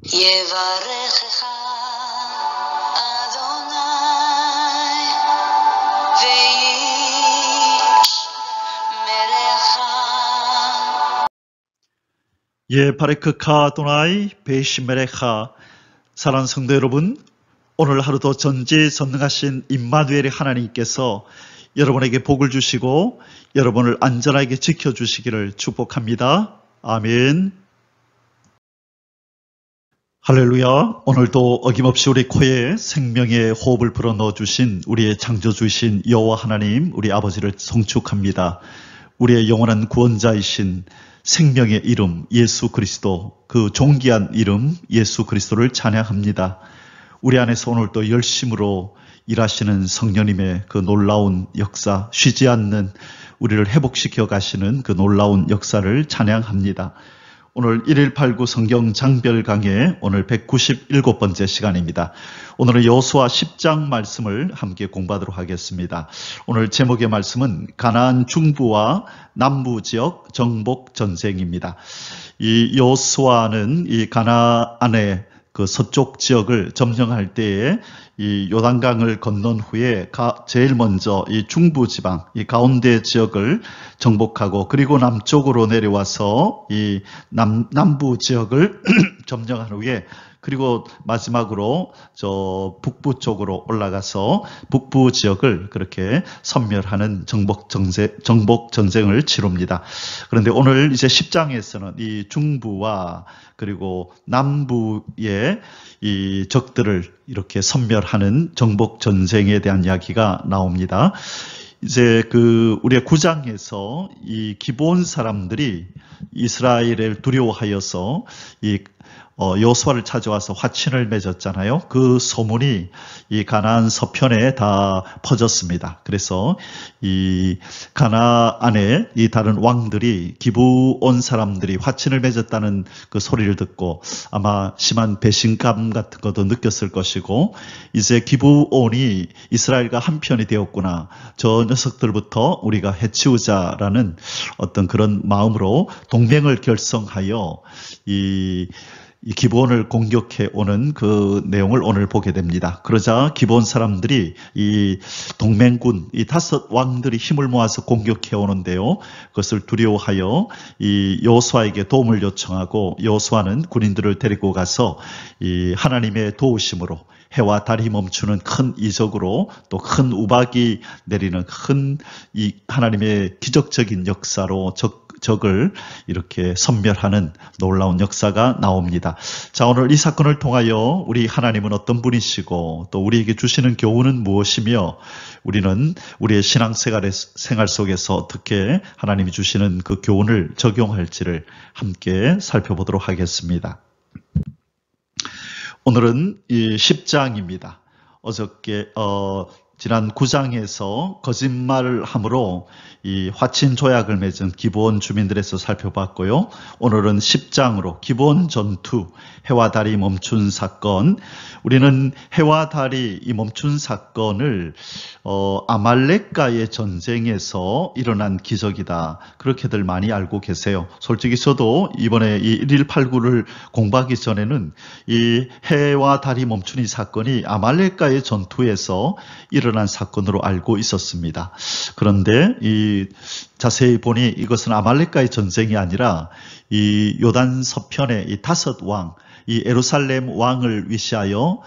יברכך אדוני וישמרך. 예바레크카 도나이 베이시메레카. 사랑하는 성도 여러분, 오늘 하루도 전지전능하신 임마누엘의 하나님께서 여러분에게 복을 주시고 여러분을 안전하게 지켜주시기를 축복합니다. 아멘. 할렐루야. 오늘도 어김없이 우리 코에 생명의 호흡을 불어넣어 주신 우리의 창조주이신 여호와 하나님, 우리 아버지를 송축합니다. 우리의 영원한 구원자이신 생명의 이름 예수 그리스도, 그 존귀한 이름 예수 그리스도를 찬양합니다. 우리 안에서 오늘도 열심으로 일하시는 성령님의 그 놀라운 역사, 쉬지 않는 우리를 회복시켜 가시는 그 놀라운 역사를 찬양합니다. 오늘 1189 성경 장별 강의 오늘 197번째 시간입니다. 오늘은 여호수아 10장 말씀을 함께 공부하도록 하겠습니다. 오늘 제목의 말씀은 가나안 중부와 남부 지역 정복 전쟁입니다. 이 여호수아는 이 가나안의 그 서쪽 지역을 점령할 때에 이 요단강을 건넌 후에 제일 먼저 이 중부 지방, 이 가운데 지역을 정복하고 그리고 남쪽으로 내려와서 이 남부 지역을 점령한 후에 그리고 마지막으로 저 북부 쪽으로 올라가서 북부 지역을 그렇게 섬멸하는 정복 전쟁을 치릅니다. 그런데 오늘 이제 10장에서는 이 중부와 그리고 남부의 이 적들을 이렇게 섬멸하는 정복 전쟁에 대한 이야기가 나옵니다. 이제 우리의 9장에서 이 기브온 사람들이 이스라엘을 두려워하여서 여호수아를 찾아와서 화친을 맺었잖아요. 그 소문이 이 가나안 서편에 다 퍼졌습니다. 그래서 이 가나안의 이 다른 왕들이 기브온 사람들이 화친을 맺었다는 그 소리를 듣고 아마 심한 배신감 같은 것도 느꼈을 것이고, 이제 기브온이 이스라엘과 한편이 되었구나, 저 녀석들부터 우리가 해치우자라는 어떤 그런 마음으로 동맹을 결성하여 이 기브온을 공격해 오는 그 내용을 오늘 보게 됩니다. 그러자 기브온 사람들이 이 동맹군, 이 5 왕들이 힘을 모아서 공격해 오는데요, 그것을 두려워하여 이 여호수아에게 도움을 요청하고, 여호수아는 군인들을 데리고 가서 이 하나님의 도우심으로 해와 달이 멈추는 큰 이적으로 또 큰 우박이 내리는 큰 이 하나님의 기적적인 역사로 적을 이렇게 섬멸하는 놀라운 역사가 나옵니다. 자, 오늘 이 사건을 통하여 우리 하나님은 어떤 분이시고 또 우리에게 주시는 교훈은 무엇이며 우리는 우리의 신앙생활 속에서 어떻게 하나님이 주시는 그 교훈을 적용할지를 함께 살펴보도록 하겠습니다. 오늘은 이 10장입니다. 어저께 지난 9장에서 거짓말을 함으로 이 화친 조약을 맺은 기브온 주민들에서 살펴봤고요. 오늘은 10장으로 기브온 전투, 해와 달이 멈춘 사건. 우리는 해와 달이 이 멈춘 사건을 아말렉과의 전쟁에서 일어난 기적이다, 그렇게들 많이 알고 계세요. 솔직히 저도 이번에 이 1189를 공부하기 전에는 이 해와 달이 멈춘 이 사건이 아말렉과의 전투에서 일어난 사건으로 알고 있었습니다. 그런데 자세히 보니 이것은 아말렉과의 전쟁이 아니라 이 요단 서편의 이 5 왕, 이 예루살렘 왕을 위시하여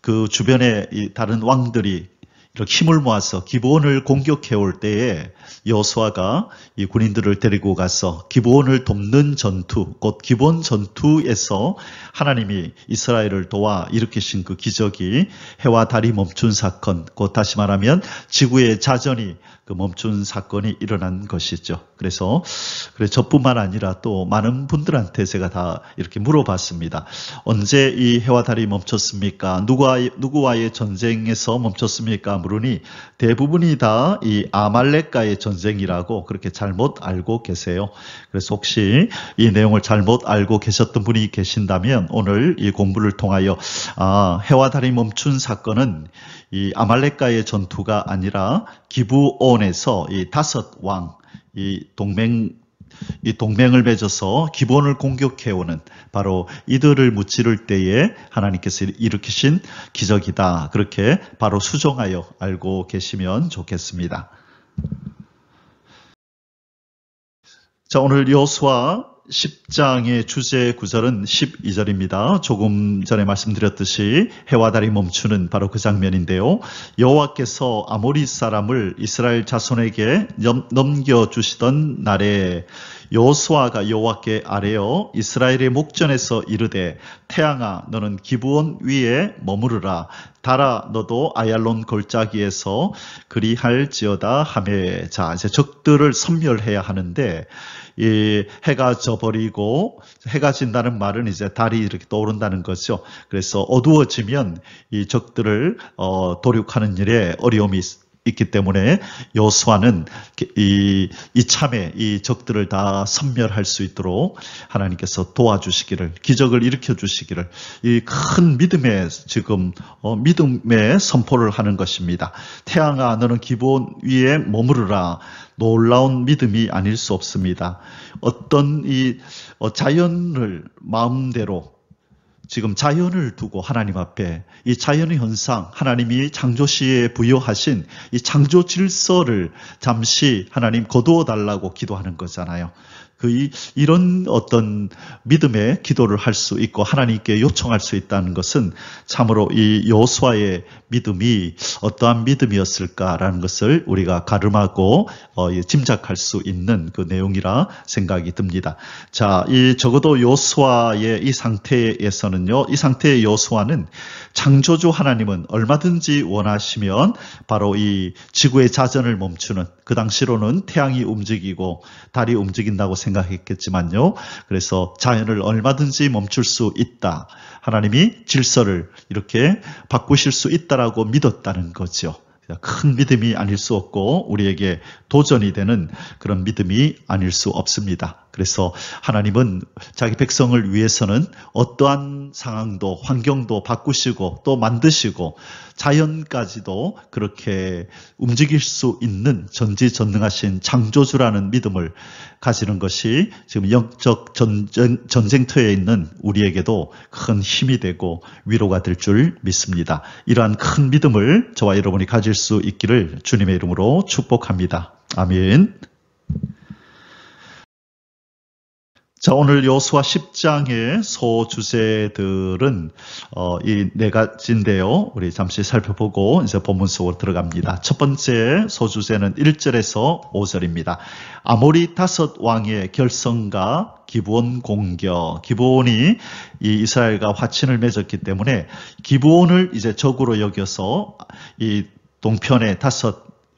그 주변의 이 다른 왕들이 이렇게 힘을 모아서 기브온을 공격해 올 때에 여호수아가 이 군인들을 데리고 가서 기브온을 돕는 전투, 곧 기브온 전투에서 하나님이 이스라엘을 도와 일으키신 그 기적이 해와 달이 멈춘 사건, 곧 다시 말하면 지구의 자전이 그 멈춘 사건이 일어난 것이죠. 그래서 저뿐만 아니라 또 많은 분들한테 제가 다 이렇게 물어봤습니다. 언제 이 해와 달이 멈췄습니까? 누구와의 전쟁에서 멈췄습니까? 물으니 대부분이 다 이 아말렉과의 전쟁이라고 그렇게 잘못 알고 계세요. 그래서 혹시 이 내용을 잘못 알고 계셨던 분이 계신다면 오늘 이 공부를 통하여 해와 달이 멈춘 사건은 이 아말렉과의 전투가 아니라 기브온에서 이 5 왕, 이 동맹 이 동맹을 맺어서 기브온을 공격해오는 바로 이들을 무찌를 때에 하나님께서 일으키신 기적이다. 그렇게 바로 수정하여 알고 계시면 좋겠습니다. 자, 오늘 여호수아 10장의 주제 구절은 12절입니다. 조금 전에 말씀드렸듯이 해와 달이 멈추는 바로 그 장면인데요. 여호와께서 아모리 사람을 이스라엘 자손에게 넘겨주시던 날에 여호수아가 여호와께 아뢰어 이스라엘의 목전에서 이르되 태양아 너는 기브온 위에 머무르라 달아 너도 아얄론 골짜기에서 그리할지어다 하매. 자, 이제 적들을 섬멸해야 하는데 이 해가 져버리고 해가 진다는 말은 이제 달이 이렇게 떠오른다는 거죠. 그래서 어두워지면 이 적들을 도륙하는 일에 어려움이 있기 때문에 여호수아는 이참에 이 적들을 다 섬멸할 수 있도록 하나님께서 도와주시기를, 기적을 일으켜 주시기를, 이 큰 믿음의 지금 믿음의 선포를 하는 것입니다. 태양아 너는 기브온 위에 머무르라. 놀라운 믿음이 아닐 수 없습니다. 어떤 이 자연을 마음대로 지금 자연을 두고 하나님 앞에 이 자연의 현상, 하나님이 창조시에 부여하신 이 창조 질서를 잠시 하나님 거두어 달라고 기도하는 거잖아요. 이런 어떤 믿음의 기도를 할 수 있고 하나님께 요청할 수 있다는 것은 참으로 이 여호수아의 믿음이 어떠한 믿음이었을까라는 것을 우리가 가름하고 짐작할 수 있는 그 내용이라 생각이 듭니다. 자, 적어도 여호수아의 이 상태에서는요, 이 상태의 여호수아는 창조주 하나님은 얼마든지 원하시면 바로 이 지구의 자전을 멈추는, 그 당시로는 태양이 움직이고 달이 움직인다고 생각했겠지만요. 그래서 자연을 얼마든지 멈출 수 있다. 하나님이 질서를 이렇게 바꾸실 수 있다라고 믿었다는 거죠. 큰 믿음이 아닐 수 없고 우리에게 도전이 되는 그런 믿음이 아닐 수 없습니다. 그래서 하나님은 자기 백성을 위해서는 어떠한 상황도 환경도 바꾸시고 또 만드시고 자연까지도 그렇게 움직일 수 있는 전지전능하신 창조주라는 믿음을 가지는 것이 지금 영적 전쟁터에 있는 우리에게도 큰 힘이 되고 위로가 될 줄 믿습니다. 이러한 큰 믿음을 저와 여러분이 가질 수 있기를 주님의 이름으로 축복합니다. 아멘. 자, 오늘 여호수아 10장의 소주제들은 이 네 가지인데요. 우리 잠시 살펴보고 이제 본문 속으로 들어갑니다. 첫 번째 소주제는 1절에서 5절입니다. 아모리 다섯 왕의 결성과 기브온 공격. 기브온이 이 이스라엘과 화친을 맺었기 때문에 기브온을 이제 적으로 여겨서 이 동편의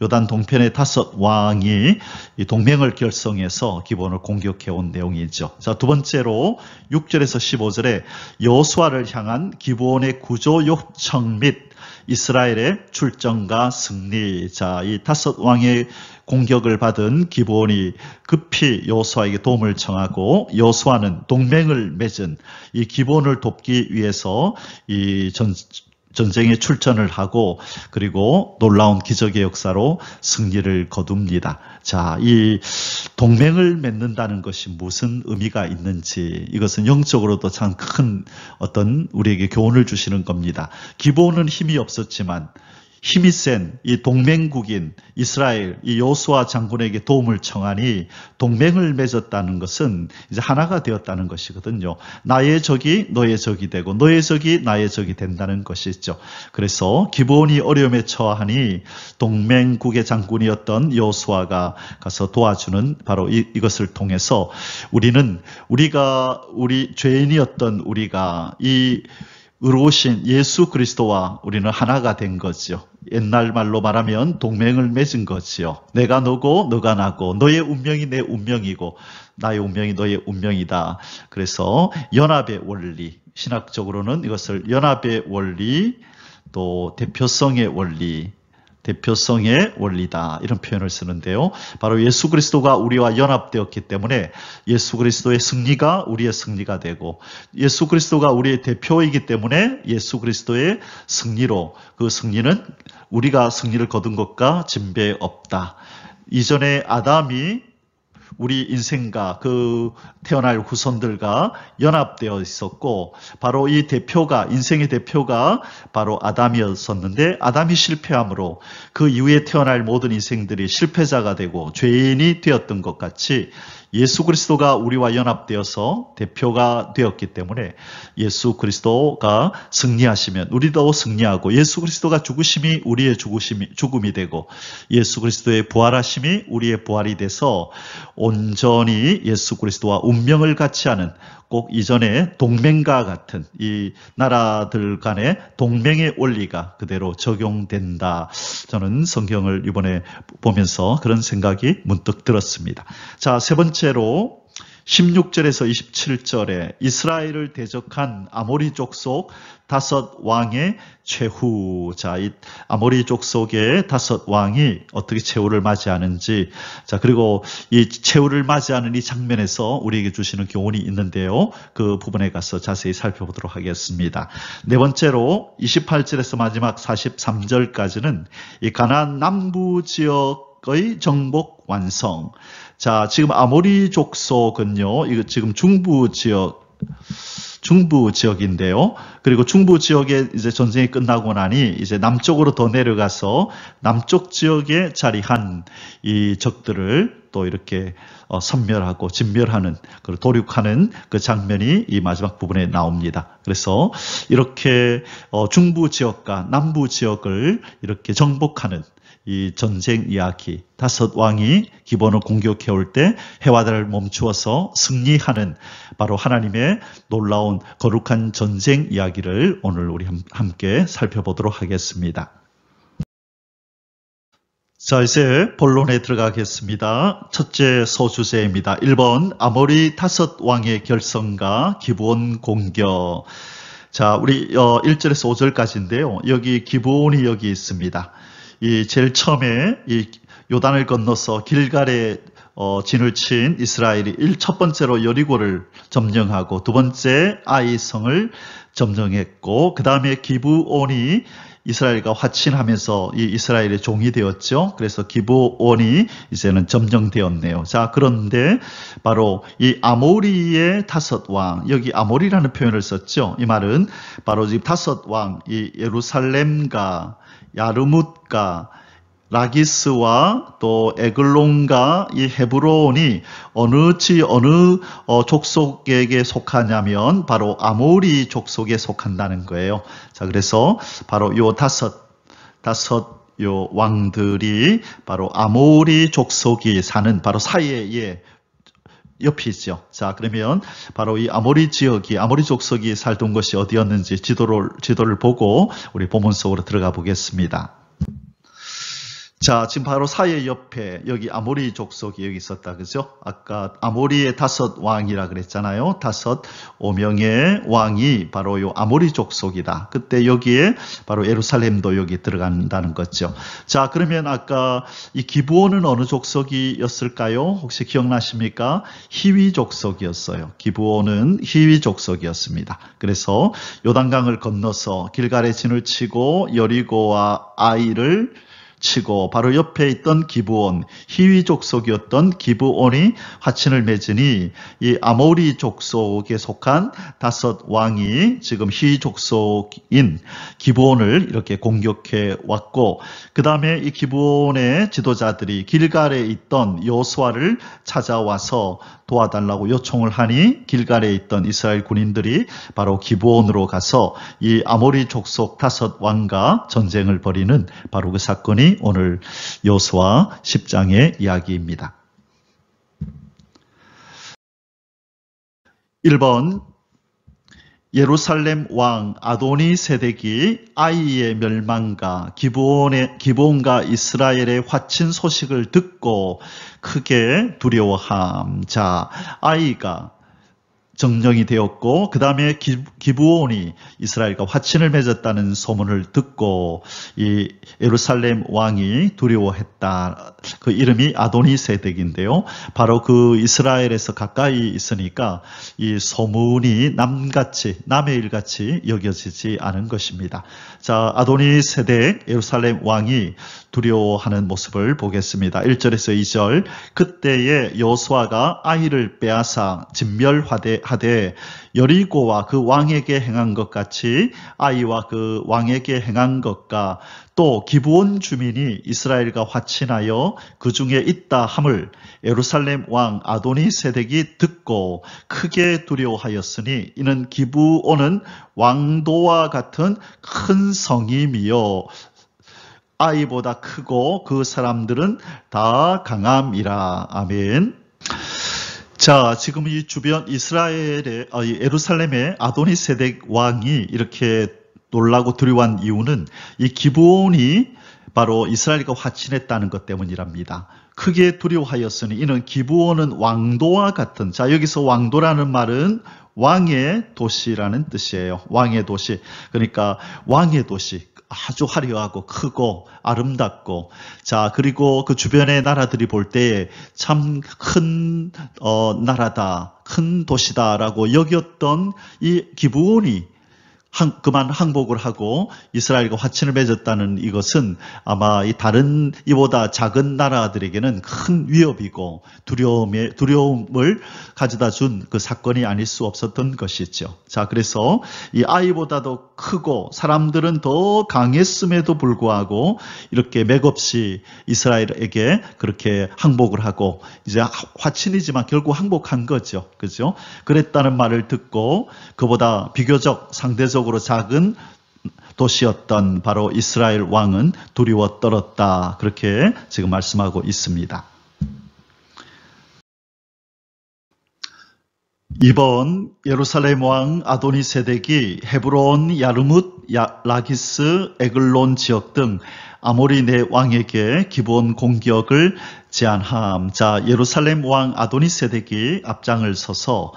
요단 동편의 다섯 왕이 이 동맹을 결성해서 기브온을 공격해 온 내용이죠. 자, 두 번째로 6절에서 15절에 여호수아를 향한 기브온의 구조 요청 및 이스라엘의 출정과 승리. 자, 이 다섯 왕의 공격을 받은 기브온이 급히 여호수아에게 도움을 청하고 여호수아는 동맹을 맺은 이 기브온을 돕기 위해서 이 전쟁에 출전을 하고 그리고 놀라운 기적의 역사로 승리를 거둡니다. 자, 이 동맹을 맺는다는 것이 무슨 의미가 있는지 이것은 영적으로도 참 큰 어떤 우리에게 교훈을 주시는 겁니다. 기브온은 힘이 없었지만 힘이 센 이 동맹국인 이스라엘, 이 여호수아 장군에게 도움을 청하니 동맹을 맺었다는 것은 이제 하나가 되었다는 것이거든요. 나의 적이 너의 적이 되고 너의 적이 나의 적이 된다는 것이죠. 그래서 기브온이 어려움에 처하니 동맹국의 장군이었던 여호수아가 가서 도와주는 바로 이것을 통해서 우리 죄인이었던 우리가 이 의로우신 예수 그리스도와 우리는 하나가 된 거죠. 옛날 말로 말하면 동맹을 맺은 거지요. 내가 너고 너가 나고 너의 운명이 내 운명이고 나의 운명이 너의 운명이다. 그래서 연합의 원리, 신학적으로는 이것을 연합의 원리, 또 대표성의 원리다 이런 표현을 쓰는데요. 바로 예수 그리스도가 우리와 연합되었기 때문에 예수 그리스도의 승리가 우리의 승리가 되고 예수 그리스도가 우리의 대표이기 때문에 예수 그리스도의 승리로 그 승리는 우리가 승리를 거둔 것과 진배 없다. 이전에 아담이 우리 인생과 그 태어날 후손들과 연합되어 있었고, 바로 이 대표가, 인생의 대표가 바로 아담이었었는데, 아담이 실패함으로 그 이후에 태어날 모든 인생들이 실패자가 되고 죄인이 되었던 것 같이 예수 그리스도가 우리와 연합되어서 대표가 되었기 때문에 예수 그리스도가 승리하시면 우리도 승리하고, 예수 그리스도가 죽으심이 우리의 죽음이 되고, 예수 그리스도의 부활하심이 우리의 부활이 돼서 온전히 예수 그리스도와 운명을 같이 하는, 꼭 이전에 동맹과 같은 이 나라들 간의 동맹의 원리가 그대로 적용된다. 저는 성경을 이번에 보면서 그런 생각이 문득 들었습니다. 자, 세 번째로 16절에서 27절에 이스라엘을 대적한 아모리 족속 5 왕의 최후. 자, 이 아모리 족속의 5 왕이 어떻게 최후를 맞이하는지, 자, 그리고 이 최후를 맞이하는 이 장면에서 우리에게 주시는 교훈이 있는데요. 그 부분에 가서 자세히 살펴보도록 하겠습니다. 네 번째로 28절에서 마지막 43절까지는 이 가나안 남부 지역의 정복 완성. 자, 지금 아모리 족속은요, 이거 지금 중부 지역인데요. 그리고 중부 지역에 이제 전쟁이 끝나고 나니 이제 남쪽으로 더 내려가서 남쪽 지역에 자리한 이 적들을 또 이렇게 섬멸하고 진멸하는, 그리고 도륙하는 그 장면이 이 마지막 부분에 나옵니다. 그래서 이렇게 중부 지역과 남부 지역을 이렇게 정복하는 이 전쟁 이야기, 5 왕이 기본을 공격해 올 때 해와들을 멈추어서 승리하는 바로 하나님의 놀라운 거룩한 전쟁 이야기를 오늘 우리 함께 살펴보도록 하겠습니다. 자, 이제 본론에 들어가겠습니다. 첫째 소주제입니다. 1번 아모리 5 왕의 결성과 기브온 공격. 자, 우리 1절에서 5절까지인데요. 여기 기브온이 여기 있습니다. 이 제일 처음에 이 요단을 건너서 길갈에 진을 친 이스라엘이 첫 번째로 여리고를 점령하고, 두 번째 아이성을 점령했고, 그 다음에 기브온이 이스라엘과 화친하면서 이 이스라엘의 종이 되었죠. 그래서 기브온이 이제는 점령되었네요. 자, 그런데 바로 이 아모리의 5 왕, 여기 아모리라는 표현을 썼죠. 이 말은 바로 지금 5 왕, 이 예루살렘과 야르뭇과 라기스와 또 에글론과 이 헤브론이 어느 족속에게 속하냐면 바로 아모리 족속에 속한다는 거예요. 자, 그래서 바로 요 다섯 요 왕들이 바로 아모리 족속이 사는 바로 사이에 옆이죠. 자, 그러면 바로 이 아모리 지역이, 아모리 족속이 살던 것이 어디였는지 지도를 보고 우리 본문 속으로 들어가 보겠습니다. 자, 지금 바로 사이의 옆에 여기 아모리 족속이 여기 있었다. 그죠? 아까 아모리의 5 왕이라 그랬잖아요. 5 오명의 왕이 바로 요 아모리 족속이다. 그때 여기에 바로 예루살렘도 여기 들어간다는 거죠. 자, 그러면 아까 이 기브온은 어느 족속이었을까요? 혹시 기억나십니까? 히위 족속이었어요. 기브온은 히위 족속이었습니다. 그래서 요단강을 건너서 길갈에 진을 치고 여리고와 아이를 치고 바로 옆에 있던 기브온, 히위 족속이었던 기브온이 화친을 맺으니 이 아모리 족속에 속한 5 왕이 지금 히위 족속인 기브온을 이렇게 공격해 왔고, 그 다음에 이 기브온의 지도자들이 길갈에 있던 여호수아를 찾아와서 도와달라고 요청을 하니 길갈에 있던 이스라엘 군인들이 바로 기브온으로 가서 이 아모리 족속 5 왕과 전쟁을 벌이는 바로 그 사건이 오늘 여호수아 10장의 이야기입니다. 1번 예루살렘 왕 아도니 세덱이 아이의 멸망과 기브온과 이스라엘의 화친 소식을 듣고 크게 두려워함. 자, 아이가 점령이 되었고, 그 다음에 기브온이 이스라엘과 화친을 맺었다는 소문을 듣고 이 예루살렘 왕이 두려워했다. 그 이름이 아도니세덱인데요. 바로 그 이스라엘에서 가까이 있으니까 이 소문이 남의 일같이 여겨지지 않은 것입니다. 자, 아도니세덱 예루살렘 왕이 두려워하는 모습을 보겠습니다. 1절에서 2절. 그때에 여호수아가 아이를 빼앗아 진멸하되 여리고와 그 왕에게 행한 것 같이 아이와 그 왕에게 행한 것과 또 기브온 주민이 이스라엘과 화친하여 그 중에 있다 함을 예루살렘 왕 아도니세덱이 듣고 크게 두려워하였으니 이는 기브온은 왕도와 같은 큰 성임이요 아이보다 크고 그 사람들은 다 강함이라. 아멘. 자, 지금 이 주변 이스라엘의 예루살렘의 아도니세덱 왕이 이렇게 놀라고 두려워한 이유는 이 기브온이 바로 이스라엘과 화친했다는 것 때문이랍니다. 크게 두려워하였으니 이는 기브온은 왕도와 같은, 자 여기서 왕도라는 말은 왕의 도시라는 뜻이에요. 왕의 도시. 그러니까 왕의 도시. 아주 화려하고 크고 아름답고, 자 그리고 그 주변의 나라들이 볼 때에 참 큰 나라다, 큰 도시다라고 여겼던 이 기브온이 그만 항복을 하고 이스라엘과 화친을 맺었다는 이것은 아마 이 다른 이보다 작은 나라들에게는 큰 위협이고 두려움을 가져다 준 그 사건이 아닐 수 없었던 것이죠. 자, 그래서 이 아이보다도 크고 사람들은 더 강했음에도 불구하고 이렇게 맥없이 이스라엘에게 그렇게 항복을 하고 이제 화친이지만 결국 항복한 거죠. 그죠? 그랬다는 말을 듣고 그보다 비교적 상대적으로 작은 도시였던 바로 이스라엘 왕은 두려워 떨었다. 그렇게 지금 말씀하고 있습니다. 이번 예루살렘 왕 아도니세덱이 헤브론, 야르뭇, 라기스, 에글론 지역 등 아모리 네 왕에게 기본 공격을 제안함. 자, 예루살렘 왕 아도니세덱이 앞장을 서서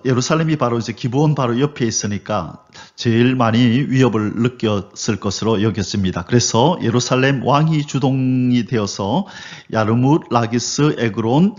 예루살렘이 바로 이제 기브온 바로 옆에 있으니까 제일 많이 위협을 느꼈을 것으로 여겼습니다. 그래서 예루살렘 왕이 주동이 되어서 야르뭇, 라기스, 에그론,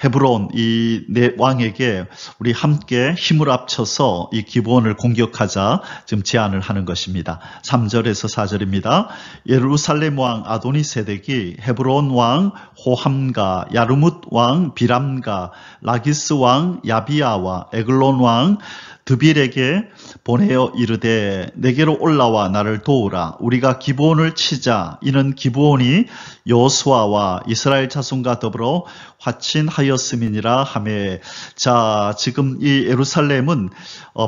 헤브론 이 네 왕에게 우리 함께 힘을 합쳐서 이 기브온을 공격하자 지금 제안을 하는 것입니다. 3절에서 4절입니다. 예루살렘 왕 아도니세덱이 헤브론 왕 호함과 야르뭇 왕 비람과 라기스 왕 야비야와 에글론 왕 드빌에게 보내어 이르되 내게로 올라와 나를 도우라. 우리가 기브온을 치자. 이는 기브온이 여호수아와 이스라엘 자손과 더불어 화친하였음이니라 하매. 자, 지금 이 예루살렘은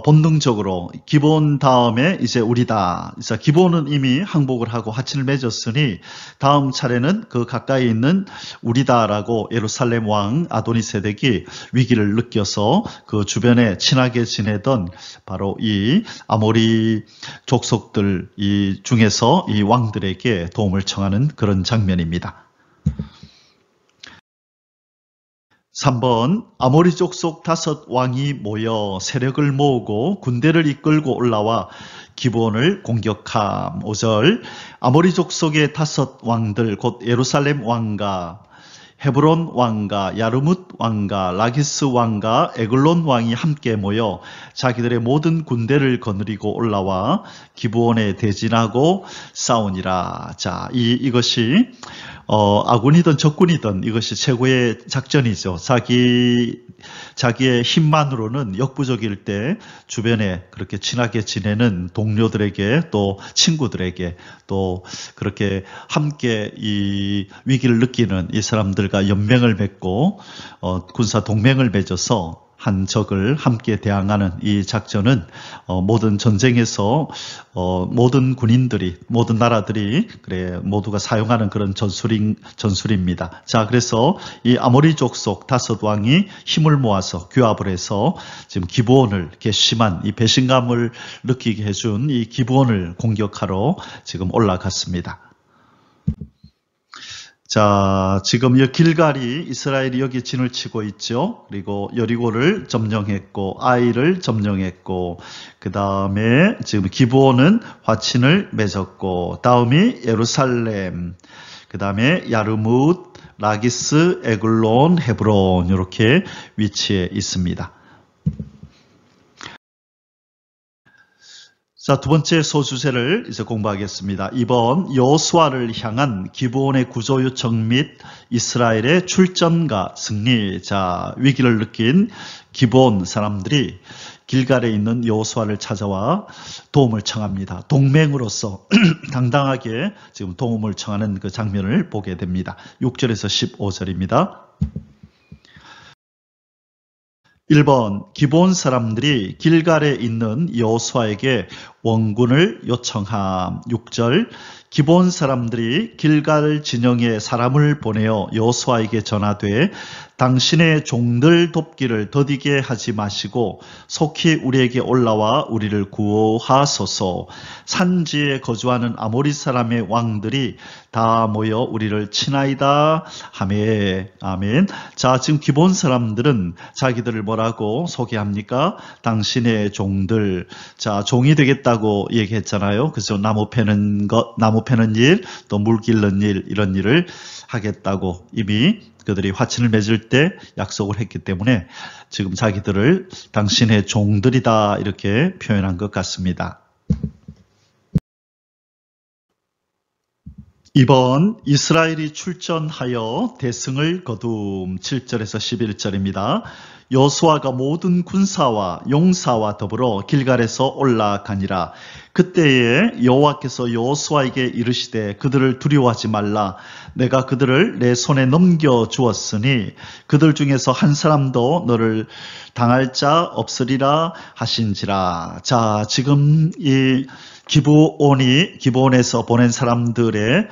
본능적으로 기브온 다음에 이제 우리다. 자, 기브온은 이미 항복을 하고 화친을 맺었으니 다음 차례는 그 가까이 있는 우리다라고 예루살렘 왕 아도니세덱이 위기를 느껴서 그 주변에 친하게 지내던 바로 이 아모리 족속들 이 중에서 이 왕들에게 도움을 청하는 그런 장면입니다. 3번 아모리 족속 5 왕이 모여 세력을 모으고 군대를 이끌고 올라와 기브온을 공격함. 5절 아모리 족속의 5 왕들 곧 예루살렘 왕과 헤브론 왕과 야르뭇 왕과 라기스 왕과 에글론 왕이 함께 모여 자기들의 모든 군대를 거느리고 올라와 기브온에 대진하고 싸우니라. 자, 이것이 아군이든 적군이든 이것이 최고의 작전이죠. 자기의 힘만으로는 역부족일 때 주변에 그렇게 친하게 지내는 동료들에게 또 친구들에게 또 그렇게 함께 이 위기를 느끼는 이 사람들과 연맹을 맺고 군사 동맹을 맺어서 한 적을 함께 대항하는 이 작전은 모든 전쟁에서 모든 군인들이 모든 나라들이 모두가 사용하는 그런 전술입니다. 자, 그래서 이 아모리 족속 5 왕이 힘을 모아서 규합을 해서 지금 기브온을 괘씸한 이 배신감을 느끼게 해준 이 기브온을 공격하러 지금 올라갔습니다. 자, 지금 이 길갈이 이스라엘이 여기 진을 치고 있죠. 그리고 여리고를 점령했고 아이를 점령했고 그 다음에 지금 기브온은 화친을 맺었고 다음이 예루살렘, 그 다음에 야르뭇, 라기스, 에글론, 헤브론 이렇게 위치해 있습니다. 자, 두 번째 소주제를 이제 공부하겠습니다. 이번 여호수아를 향한 기브온의 구조 요청 및 이스라엘의 출전과 승리. 자, 위기를 느낀 기브온 사람들이 길갈에 있는 여호수아를 찾아와 도움을 청합니다. 동맹으로서 당당하게 지금 도움을 청하는 그 장면을 보게 됩니다. 6절에서 15절입니다. 1번 기브온 사람들이 길갈에 있는 여호수아에게 원군을 요청함. 6절 기브온 사람들이 길갈 진영에 사람을 보내어 여호수아에게 전하되 당신의 종들 돕기를 더디게 하지 마시고 속히 우리에게 올라와 우리를 구하소서. 산지에 거주하는 아모리 사람의 왕들이 다 모여 우리를 치나이다 하매. 아멘. 자, 지금 기브온 사람들은 자기들을 뭐라고 소개합니까? 당신의 종들. 자, 종이 되겠다고 얘기했잖아요. 그래서 나무 패는 일, 또 물 길는 일, 이런 일을 하겠다고 이미 그들이 화친을 맺을 때 약속을 했기 때문에 지금 자기들을 당신의 종들이다 이렇게 표현한 것 같습니다. 2번 이스라엘이 출전하여 대승을 거둠. 7절에서 11절입니다. 여호수아가 모든 군사와 용사와 더불어 길갈에서 올라가니라. 그때에 여호와께서 여호수아에게 이르시되 그들을 두려워하지 말라. 내가 그들을 내 손에 넘겨 주었으니 그들 중에서 한 사람도 너를 당할 자 없으리라 하신지라. 자, 지금 이 기브온에서 보낸 사람들을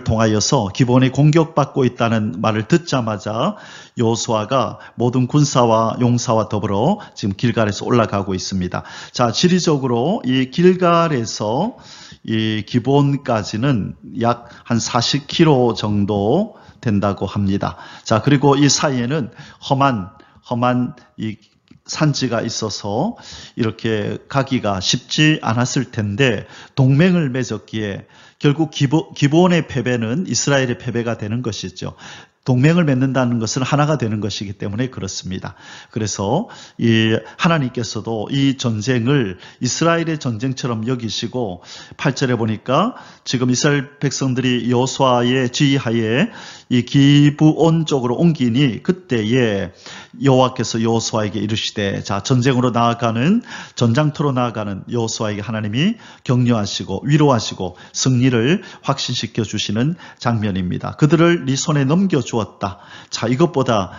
통하여서 기브온이 공격받고 있다는 말을 듣자마자 여호수아가 모든 군사와 용사와 더불어 지금 길갈에서 올라가고 있습니다. 자, 지리적으로 이 길갈에서 이 기브온까지는 약 한 40km 정도 된다고 합니다. 자, 그리고 이 사이에는 험한 이 산지가 있어서 이렇게 가기가 쉽지 않았을 텐데 동맹을 맺었기에 결국 기브온의 패배는 이스라엘의 패배가 되는 것이죠. 동맹을 맺는다는 것은 하나가 되는 것이기 때문에 그렇습니다. 그래서 이 하나님께서도 이 전쟁을 이스라엘의 전쟁처럼 여기시고 8절에 보니까 지금 이스라엘 백성들이 여호수아의 지휘하에 이 기브온 쪽으로 옮기니 그때에 여호와께서 여호수아에게 이르시되, 자, 전장터로 나아가는 여호수아에게 하나님이 격려하시고 위로하시고 승리를 확신시켜 주시는 장면입니다. 그들을 네 손에 넘겨 주었다. 자, 이것보다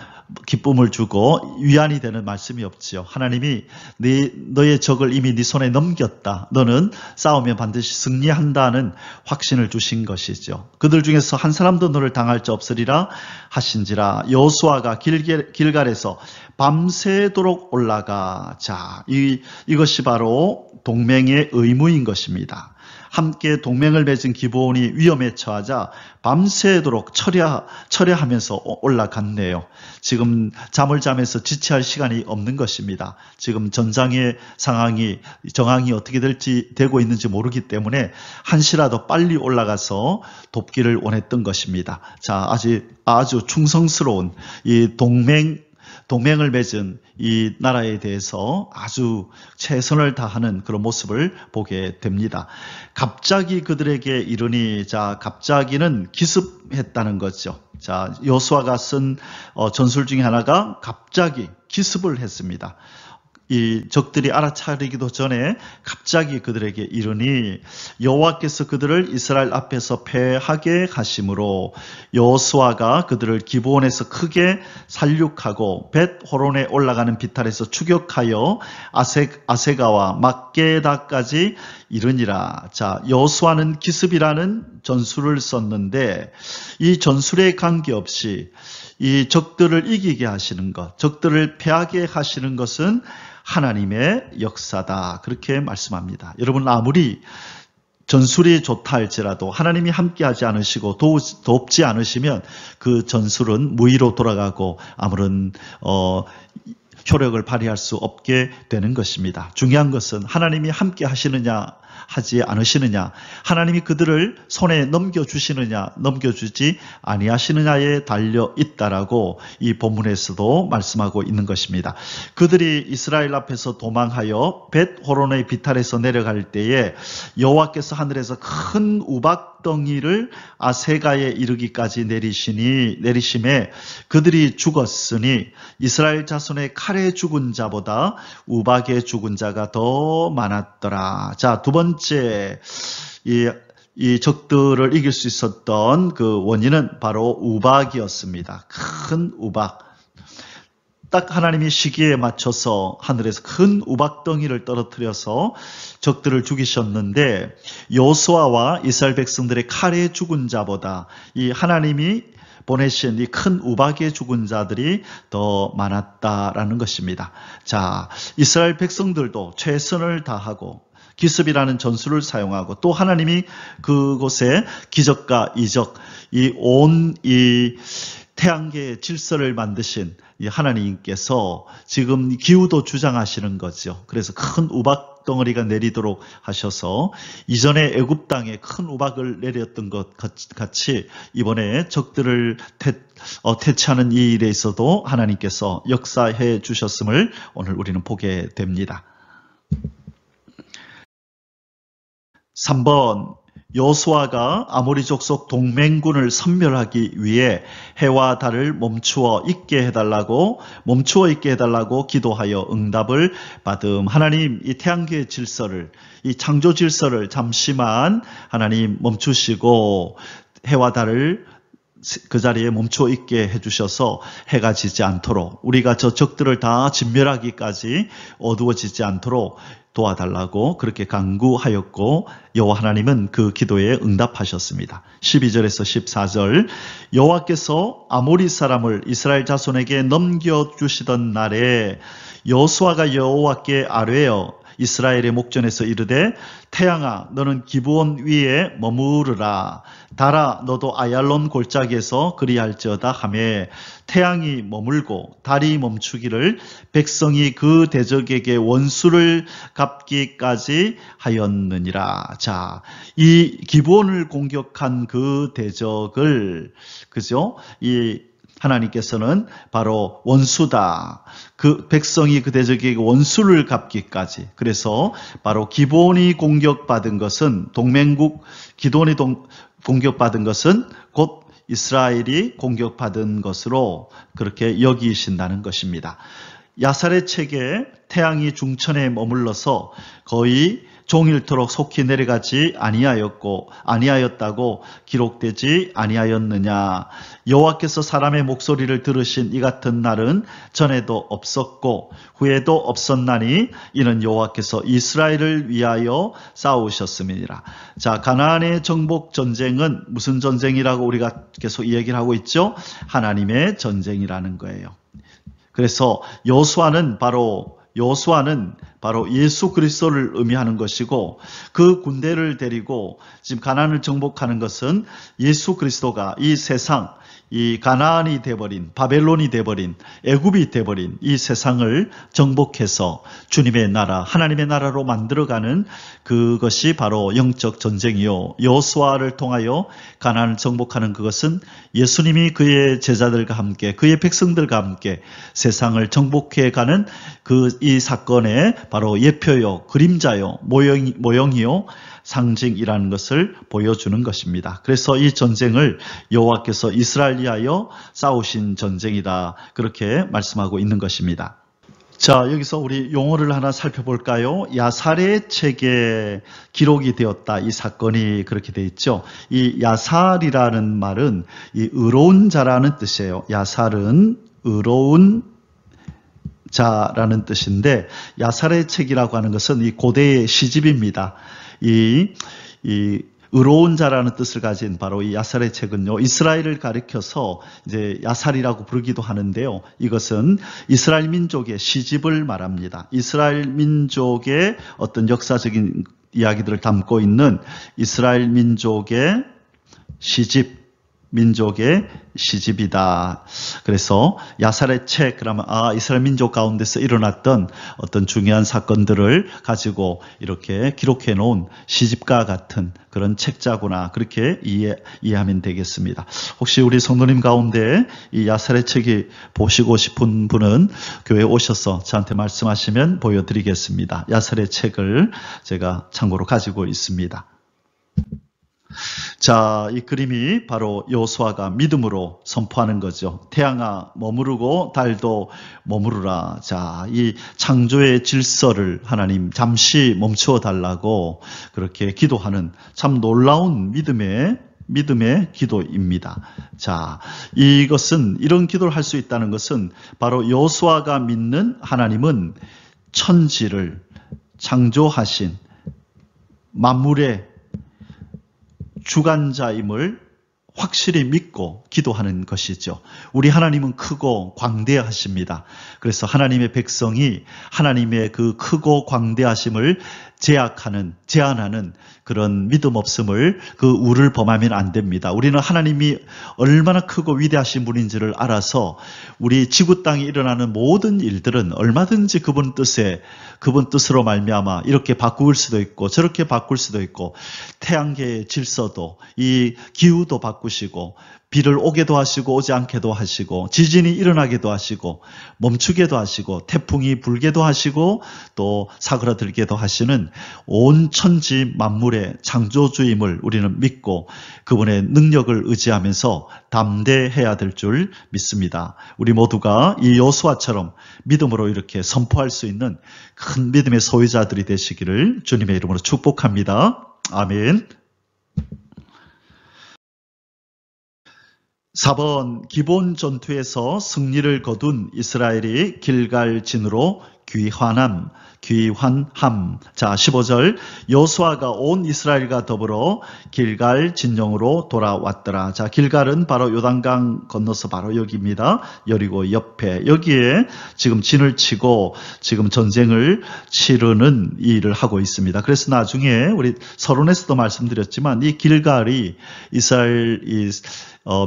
기쁨을 주고 위안이 되는 말씀이 없지요. 하나님이 너의 적을 이미 네 손에 넘겼다. 너는 싸우면 반드시 승리한다는 확신을 주신 것이죠. 그들 중에서 한 사람도 너를 당할 자 없으리라 하신지라. 여호수아가 길갈에서 밤새도록 올라가. 자, 이것이 바로 동맹의 의무인 것입니다. 함께 동맹을 맺은 기브온이 위험에 처하자 밤새도록 철야하면서 올라갔네요. 지금 잠을 자면서 지체할 시간이 없는 것입니다. 지금 전장의 정황이 어떻게 되고 있는지 모르기 때문에 한시라도 빨리 올라가서 돕기를 원했던 것입니다. 자, 아주 충성스러운 이 동맹을 맺은 이 나라에 대해서 아주 최선을 다하는 그런 모습을 보게 됩니다. 갑자기 그들에게 이르니, 자, 갑자기는 기습했다는 거죠. 자, 여호수아가 쓴 전술 중에 하나가 갑자기 기습을 했습니다. 이 적들이 알아차리기도 전에 갑자기 그들에게 이르니 여호와께서 그들을 이스라엘 앞에서 패하게 하심으로 여호수아가 그들을 기브온에서 크게 살육하고 벳호론에 올라가는 비탈에서 추격하여 아세가와 막게다까지 이르니라. 자, 여호수아는 기습이라는 전술을 썼는데 이 전술에 관계없이 이 적들을 이기게 하시는 것, 적들을 패하게 하시는 것은 하나님의 역사다. 그렇게 말씀합니다. 여러분, 아무리 전술이 좋다 할지라도 하나님이 함께하지 않으시고 돕지 않으시면 그 전술은 무의로 돌아가고 아무런 효력을 발휘할 수 없게 되는 것입니다. 중요한 것은 하나님이 함께 하시느냐 하지 않으시느냐? 하나님이 그들을 손에 넘겨주시느냐, 넘겨주지 아니하시느냐에 달려 있다라고 이 본문에서도 말씀하고 있는 것입니다. 그들이 이스라엘 앞에서 도망하여 벳호론의 비탈에서 내려갈 때에 여호와께서 하늘에서 큰 우박덩이를 아세가에 이르기까지 내리심에 그들이 죽었으니 이스라엘 자손의 칼에 죽은 자보다 우박에 죽은 자가 더 많았더라. 자, 두 번째 이 적들을 이길 수 있었던 그 원인은 바로 우박이었습니다. 큰 우박. 딱 하나님이 시기에 맞춰서 하늘에서 큰 우박덩이를 떨어뜨려서 적들을 죽이셨는데 여호수아와 이스라엘 백성들의 칼에 죽은 자보다 이 하나님이 보내신 이 큰 우박에 죽은 자들이 더 많았다라는 것입니다. 자, 이스라엘 백성들도 최선을 다하고 기습이라는 전술을 사용하고 또 하나님이 그곳에 기적과 이적, 이 태양계의 질서를 만드신 이 하나님께서 지금 기후도 주장하시는 거죠. 그래서 큰 우박 덩어리가 내리도록 하셔서 이전에 애굽 땅에 큰 우박을 내렸던 것 같이 이번에 적들을 퇴치하는 이 일에 있어도 하나님께서 역사해 주셨음을 오늘 우리는 보게 됩니다. 3번, 여호수아가 아모리 족속 동맹군을 섬멸하기 위해 해와 달을 멈추어 있게 해달라고 기도하여 응답을 받음. 하나님, 이 태양계의 질서를, 이 창조 질서를 잠시만 하나님 멈추시고 해와 달을 그 자리에 멈춰 있게 해주셔서 해가 지지 않도록, 우리가 저 적들을 다 진멸하기까지 어두워지지 않도록 도와달라고 그렇게 간구하였고 여호와 하나님은 그 기도에 응답하셨습니다. 12절에서 14절, 여호와께서 아모리 사람을 이스라엘 자손에게 넘겨주시던 날에 여호수아가 여호와께 아뢰어 이스라엘의 목전에서 이르되 태양아 너는 기브온 위에 머무르라, 달아 너도 아얄론 골짜기에서 그리할지어다 하매 태양이 머물고 달이 멈추기를 백성이 그 대적에게 원수를 갚기까지 하였느니라. 자, 이 기브온을 공격한 그 대적을, 그죠? 이 하나님께서는 바로 원수다. 그 백성이 그 대적에게 원수를 갚기까지. 그래서 바로 기브온이 공격받은 것은 동맹국 기드온이 공격받은 것은 곧 이스라엘이 공격받은 것으로 그렇게 여기신다는 것입니다. 야살의 책에 태양이 중천에 머물러서 거의 종일토록 속히 내려가지 아니하였다고 기록되지 아니하였느냐. 여호와께서 사람의 목소리를 들으신 이 같은 날은 전에도 없었고 후에도 없었나니 이는 여호와께서 이스라엘을 위하여 싸우셨음이니라. 자, 가나안의 정복 전쟁은 무슨 전쟁이라고 우리가 계속 이 얘기를 하고 있죠? 하나님의 전쟁이라는 거예요. 그래서 여호수아는 바로 예수 그리스도를 의미하는 것이고 그 군대를 데리고 지금 가나안을 정복하는 것은 예수 그리스도가 이 세상, 이 가나안이 돼버린, 바벨론이 돼버린, 애굽이 돼버린 이 세상을 정복해서 주님의 나라, 하나님의 나라로 만들어가는 그것이 바로 영적 전쟁이요. 여호수아를 통하여 가나안을 정복하는 그것은 예수님이 그의 제자들과 함께, 그의 백성들과 함께 세상을 정복해가는 이 사건의 바로 예표요, 그림자요, 모형이요, 상징이라는 것을 보여주는 것입니다. 그래서 이 전쟁을 여호와께서 이스라엘 위하여 싸우신 전쟁이다, 그렇게 말씀하고 있는 것입니다. 자, 여기서 우리 용어를 하나 살펴볼까요? 야살의 책에 기록이 되었다, 이 사건이 그렇게 되어 있죠. 이 야살이라는 말은 이 의로운 자라는 뜻이에요. 야살은 의로운 자라는 뜻인데 야살의 책이라고 하는 것은 이 고대의 시집입니다. 이 의로운 자라는 뜻을 가진 바로 이 야살의 책은요, 이스라엘을 가리켜서 이제 야살이라고 부르기도 하는데요. 이것은 이스라엘 민족의 시집을 말합니다. 이스라엘 민족의 어떤 역사적인 이야기들을 담고 있는 이스라엘 민족의 시집, 민족의 시집이다. 그래서 야살의 책, 그러면 이스라엘 민족 가운데서 일어났던 어떤 중요한 사건들을 가지고 이렇게 기록해 놓은 시집과 같은 그런 책자구나. 그렇게 이해하면 되겠습니다. 혹시 우리 성도님 가운데 이 야살의 책이 보시고 싶은 분은 교회에 오셔서 저한테 말씀하시면 보여드리겠습니다. 야살의 책을 제가 참고로 가지고 있습니다. 자, 이 그림이 바로 여호수아가 믿음으로 선포하는 거죠. 태양아 머무르고 달도 머무르라. 자, 이 창조의 질서를 하나님 잠시 멈추어 달라고 그렇게 기도하는 참 놀라운 믿음의 기도입니다. 자, 이것은 이런 기도를 할 수 있다는 것은 바로 여호수아가 믿는 하나님은 천지를 창조하신 만물의 주관자임을 확실히 믿고 기도하는 것이죠. 우리 하나님은 크고 광대하십니다. 그래서 하나님의 백성이 하나님의 그 크고 광대하심을 제한하는 그런 믿음 없음을 그 우를 범하면 안 됩니다. 우리는 하나님이 얼마나 크고 위대하신 분인지를 알아서 우리 지구 땅에 일어나는 모든 일들은 얼마든지 그분 뜻으로 말미암아 이렇게 바꿀 수도 있고 저렇게 바꿀 수도 있고 태양계의 질서도 이 기후도 바꾸시고 비를 오게도 하시고 오지 않게도 하시고 지진이 일어나게도 하시고 멈추게도 하시고 태풍이 불게도 하시고 또 사그라들게도 하시는 온 천지 만물의 창조주임을 우리는 믿고 그분의 능력을 의지하면서 담대해야 될 줄 믿습니다. 우리 모두가 이 여호수아처럼 믿음으로 이렇게 선포할 수 있는 큰 믿음의 소유자들이 되시기를 주님의 이름으로 축복합니다. 아멘. 4번 기본 전투에서 승리를 거둔 이스라엘이 길갈진으로 귀환함. 자, 15절 여호수아가 온 이스라엘과 더불어 길갈 진영으로 돌아왔더라. 자, 길갈은 바로 요단강 건너서 바로 여기입니다. 여리고 옆에 여기에 지금 진을 치고 지금 전쟁을 치르는 일을 하고 있습니다. 그래서 나중에 우리 서론에서도 말씀드렸지만 이 길갈이 이스라엘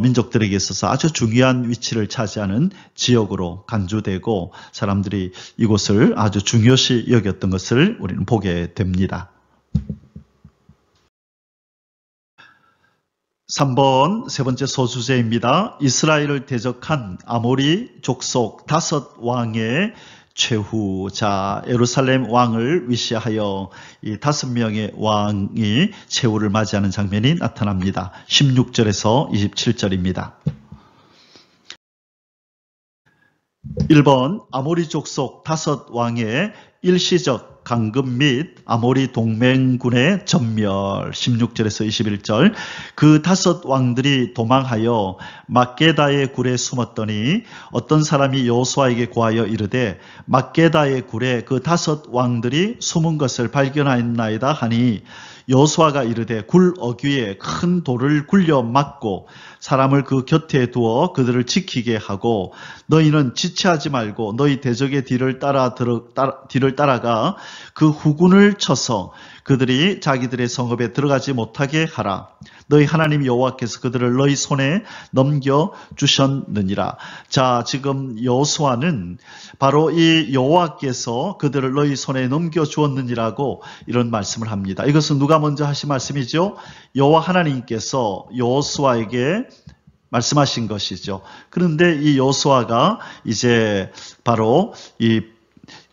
민족들에게 있어서 아주 중요한 위치를 차지하는 지역으로 간주되고 사람들이 이곳을 아주 중요시 여겼던 것을 우리는 보게 됩니다. 3번 세 번째 소수제입니다. 이스라엘을 대적한 아모리 족속 5왕의 최후. 자, 예루살렘 왕을 위시하여 이 5명의 왕이 최후를 맞이하는 장면이 나타납니다. 16절에서 27절입니다. 1번 아모리 족속 5왕의 일시적 강금 및 아모리 동맹군의 전멸. 16절에서 21절. 그 5왕들이 도망하여 막게다의 굴에 숨었더니 어떤 사람이 여호수아에게 고하여 이르되 막게다의 굴에 그 5왕들이 숨은 것을 발견하였나이다 하니 여호수아가 이르되 굴 어귀에 큰 돌을 굴려 막고 사람을 그 곁에 두어 그들을 지키게 하고 너희는 지체하지 말고 너희 대적의 뒤를 따라가 그 후군을 쳐서 그들이 자기들의 성읍에 들어가지 못하게 하라. 너희 하나님 여호와께서 그들을 너희 손에 넘겨주셨느니라. 자, 지금 여호수아는 바로 이 여호와께서 그들을 너희 손에 넘겨주었느니라고 이런 말씀을 합니다. 이것은 누가 먼저 하신 말씀이죠? 여호와 하나님께서 여호수아에게 말씀하신 것이죠. 그런데 이 여호수아가 이제 바로 이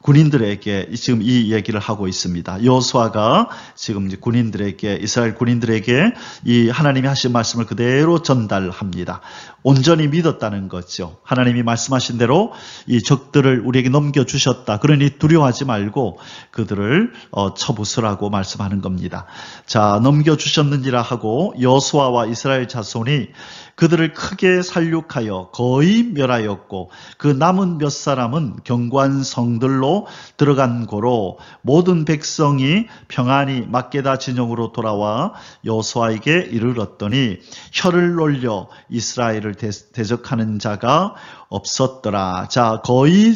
군인들에게 지금 이 얘기를 하고 있습니다. 여호수아가 지금 군인들에게 이스라엘 군인들에게 이 하나님이 하신 말씀을 그대로 전달합니다. 온전히 믿었다는 거죠. 하나님이 말씀하신 대로 이 적들을 우리에게 넘겨주셨다. 그러니 두려워하지 말고 그들을 쳐부수라고 말씀하는 겁니다. 자, 넘겨주셨느니라 하고 여호수아와 이스라엘 자손이 그들을 크게 살육하여 거의 멸하였고 그 남은 몇 사람은 견고한 성들로 들어간 고로 모든 백성이 평안히 막게다 진영으로 돌아와 여호수아에게 이르렀더니 혀를 놀려 이스라엘을 대적하는 자가 없었더라. 자, 거의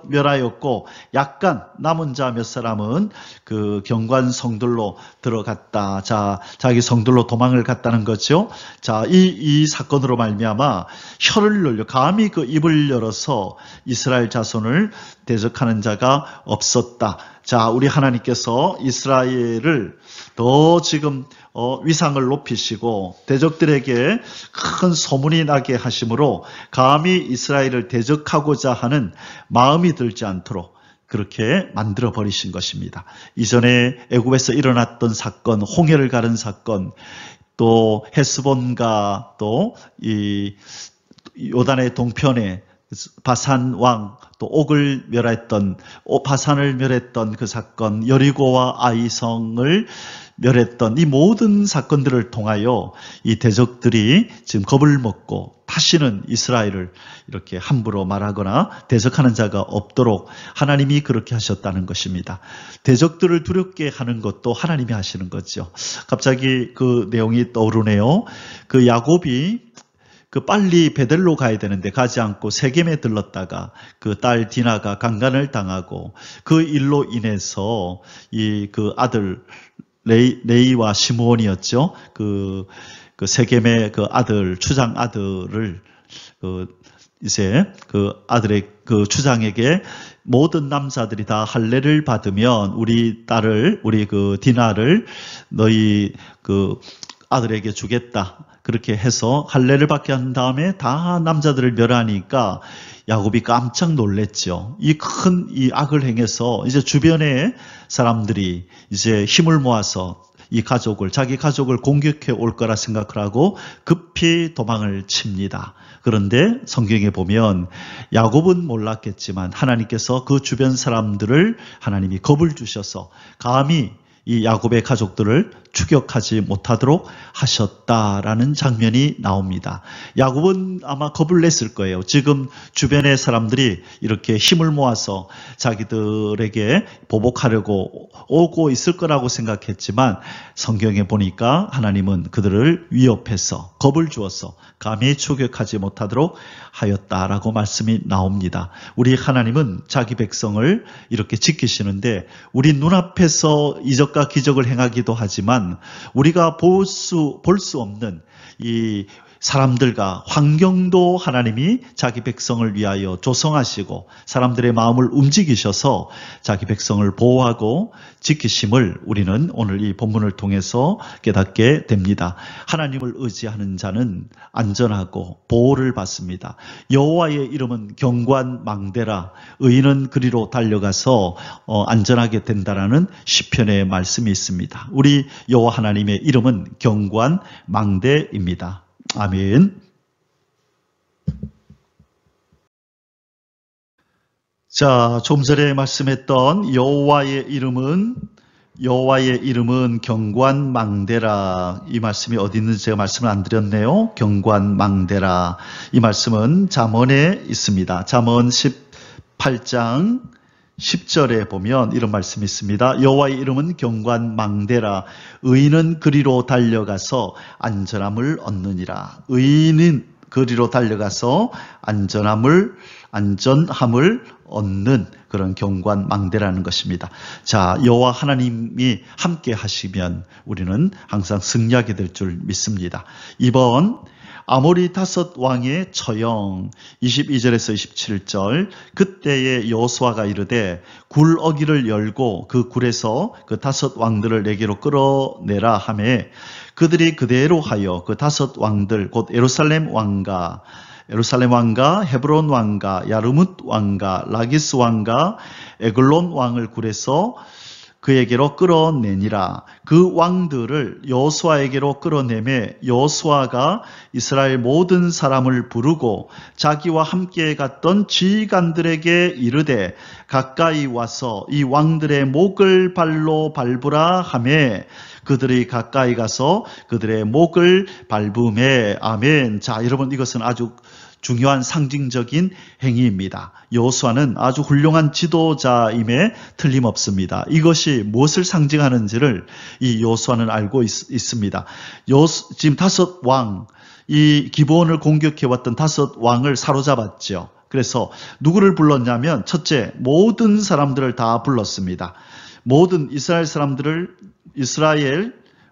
멸하였고 약간 남은 자 몇 사람은 그 경관 성들로 들어갔다. 자, 자기 성들로 도망을 갔다는 거죠. 자, 이 사건으로 말미암아 혀를 열려 감히 그 입을 열어서 이스라엘 자손을 대적하는 자가 없었다. 자, 우리 하나님께서 이스라엘을 더 지금 위상을 높이시고 대적들에게 큰 소문이 나게 하심으로 감히 이스라엘을 대적하고자 하는 마음이 들지 않도록 그렇게 만들어 버리신 것입니다. 이전에 애굽에서 일어났던 사건, 홍해를 가른 사건, 또 헤스본과 또 이 요단의 동편에 바산 왕, 또 옥을 멸했던, 바산을 멸했던 그 사건, 여리고와 아이성을 멸했던 이 모든 사건들을 통하여 이 대적들이 지금 겁을 먹고 다시는 이스라엘을 이렇게 함부로 말하거나 대적하는 자가 없도록 하나님이 그렇게 하셨다는 것입니다. 대적들을 두렵게 하는 것도 하나님이 하시는 거죠. 갑자기 그 내용이 떠오르네요. 그 야곱이 그 빨리 베델로 가야 되는데 가지 않고 세겜에 들렀다가 그 딸 디나가 강간을 당하고 그 일로 인해서 그 아들 레이와 시므온이었죠. 그 세겜의 그 아들 추장 아들을 이제 그 아들의 그 추장에게 모든 남자들이 다 할례를 받으면 우리 딸을 우리 그 디나를 너희 그 아들에게 주겠다. 그렇게 해서 할례를 받게 한 다음에 다 남자들을 멸하니까 야곱이 깜짝 놀랬죠. 이 큰 이 악을 행해서 이제 주변의 사람들이 이제 힘을 모아서 이 가족을, 자기 가족을 공격해 올 거라 생각을 하고 급히 도망을 칩니다. 그런데 성경에 보면 야곱은 몰랐겠지만 하나님께서 그 주변 사람들을 하나님이 겁을 주셔서 감히 이 야곱의 가족들을 추격하지 못하도록 하셨다라는 장면이 나옵니다. 야곱은 아마 겁을 냈을 거예요. 지금 주변의 사람들이 이렇게 힘을 모아서 자기들에게 보복하려고 오고 있을 거라고 생각했지만 성경에 보니까 하나님은 그들을 위협해서 겁을 주어서 감히 추격하지 못하도록 하였다라고 말씀이 나옵니다. 우리 하나님은 자기 백성을 이렇게 지키시는데 우리 눈앞에서 이적과 기적을 행하기도 하지만 우리가 볼 수 없는 이 사람들과 환경도 하나님이 자기 백성을 위하여 조성하시고 사람들의 마음을 움직이셔서 자기 백성을 보호하고 지키심을 우리는 오늘 이 본문을 통해서 깨닫게 됩니다. 하나님을 의지하는 자는 안전하고 보호를 받습니다. 여호와의 이름은 경관망대라 의인은 그리로 달려가서 안전하게 된다라는 시편의 말씀이 있습니다. 우리 여호와 하나님의 이름은 경관망대입니다. 아멘. 자, 좀 전에 말씀했던 여호와의 이름은 경관망대라. 이 말씀이 어디 있는지 제가 말씀을 안 드렸네요. 경관망대라. 이 말씀은 잠언에 있습니다. 잠언 18장 10절에 보면 이런 말씀이 있습니다. 여호와의 이름은 경관망대라. 의인은 그리로 달려가서 안전함을 얻느니라. 의인은 그리로 달려가서 안전함을 얻는 그런 경관망대라는 것입니다. 자, 여호와 하나님이 함께 하시면 우리는 항상 승리하게 될 줄 믿습니다. 이번 아모리 다섯 왕의 처형 22절에서 27절 그때에 여호수아가 이르되 굴 어기를 열고 그 굴에서 그 다섯 왕들을 내게로 끌어내라 하매 그들이 그대로 하여 그 다섯 왕들 곧 예루살렘 왕과 헤브론 왕과 야르뭇 왕과 라기스 왕과 에글론 왕을 굴에서 그에게로 끌어내니라. 그 왕들을 여호수아에게로 끌어내매 여호수아가 이스라엘 모든 사람을 부르고 자기와 함께 갔던 지휘관들에게 이르되 가까이 와서 이 왕들의 목을 발로 밟으라 하매 그들이 가까이 가서 그들의 목을 밟음에 아멘. 자, 여러분 이것은 아주 중요한 상징적인 행위입니다. 여호수아는 아주 훌륭한 지도자임에 틀림없습니다. 이것이 무엇을 상징하는지를 이 여호수아는 알고 있습니다. 지금 다섯 왕, 이 기브온을 공격해왔던 5 왕을 사로잡았죠. 그래서 누구를 불렀냐면 첫째, 모든 사람들을 다 불렀습니다. 모든 이스라엘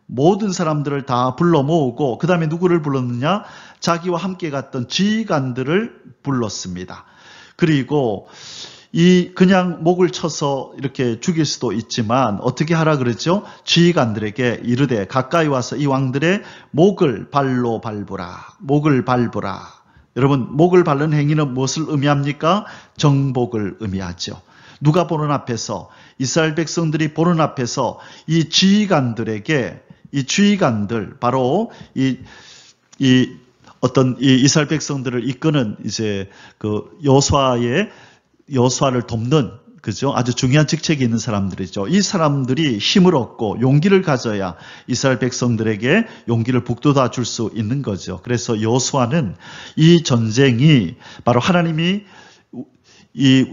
모든 사람들을 다 불러 모으고 그 다음에 누구를 불렀느냐? 자기와 함께 갔던 지휘관들을 불렀습니다. 그리고 그냥 목을 쳐서 이렇게 죽일 수도 있지만 어떻게 하라 그랬죠? 지휘관들에게 이르되 가까이 와서 이 왕들의 목을 발로 밟으라. 목을 밟으라. 여러분, 목을 밟는 행위는 무엇을 의미합니까? 정복을 의미하죠. 누가 보는 앞에서, 이스라엘 백성들이 보는 앞에서 이 지휘관들에게, 이 지휘관들, 바로 이 이스라엘 백성들을 이끄는 이제 여호수아를 돕는, 그죠? 아주 중요한 직책이 있는 사람들이죠. 이 사람들이 힘을 얻고 용기를 가져야 이스라엘 백성들에게 용기를 북돋아 줄 수 있는 거죠. 그래서 여호수아는 이 전쟁이 바로 하나님이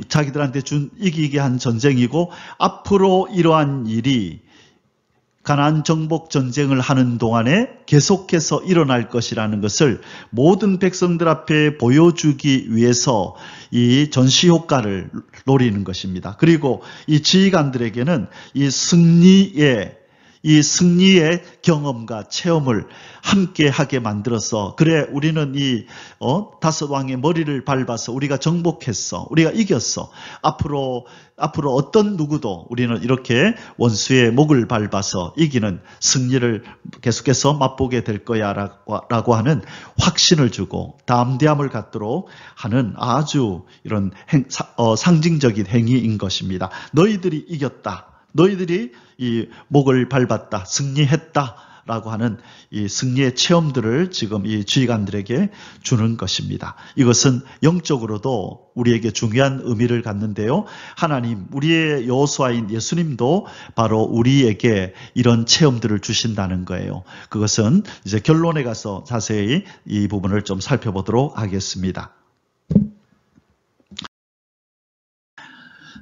자기들한테 이기게 한 전쟁이고, 앞으로 이러한 일이 가나안 정복 전쟁을 하는 동안에 계속해서 일어날 것이라는 것을 모든 백성들 앞에 보여주기 위해서 이 전시 효과를 노리는 것입니다. 그리고 이 지휘관들에게는 이 승리의 경험과 체험을 함께 하게 만들어서, 그래 우리는 이 5 왕의 머리를 밟아서 우리가 정복했어, 우리가 이겼어, 앞으로 어떤 누구도 우리는 이렇게 원수의 목을 밟아서 이기는 승리를 계속해서 맛보게 될 거야 라고 하는 확신을 주고 담대함을 갖도록 하는 아주 이런 상징적인 행위인 것입니다. 너희들이 이겼다, 너희들이 이 목을 밟았다, 승리했다 라고 하는 이 승리의 체험들을 지금 이 지휘관들에게 주는 것입니다. 이것은 영적으로도 우리에게 중요한 의미를 갖는데요. 하나님, 우리의 여호수아인 예수님도 바로 우리에게 이런 체험들을 주신다는 거예요. 그것은 이제 결론에 가서 자세히 이 부분을 좀 살펴보도록 하겠습니다.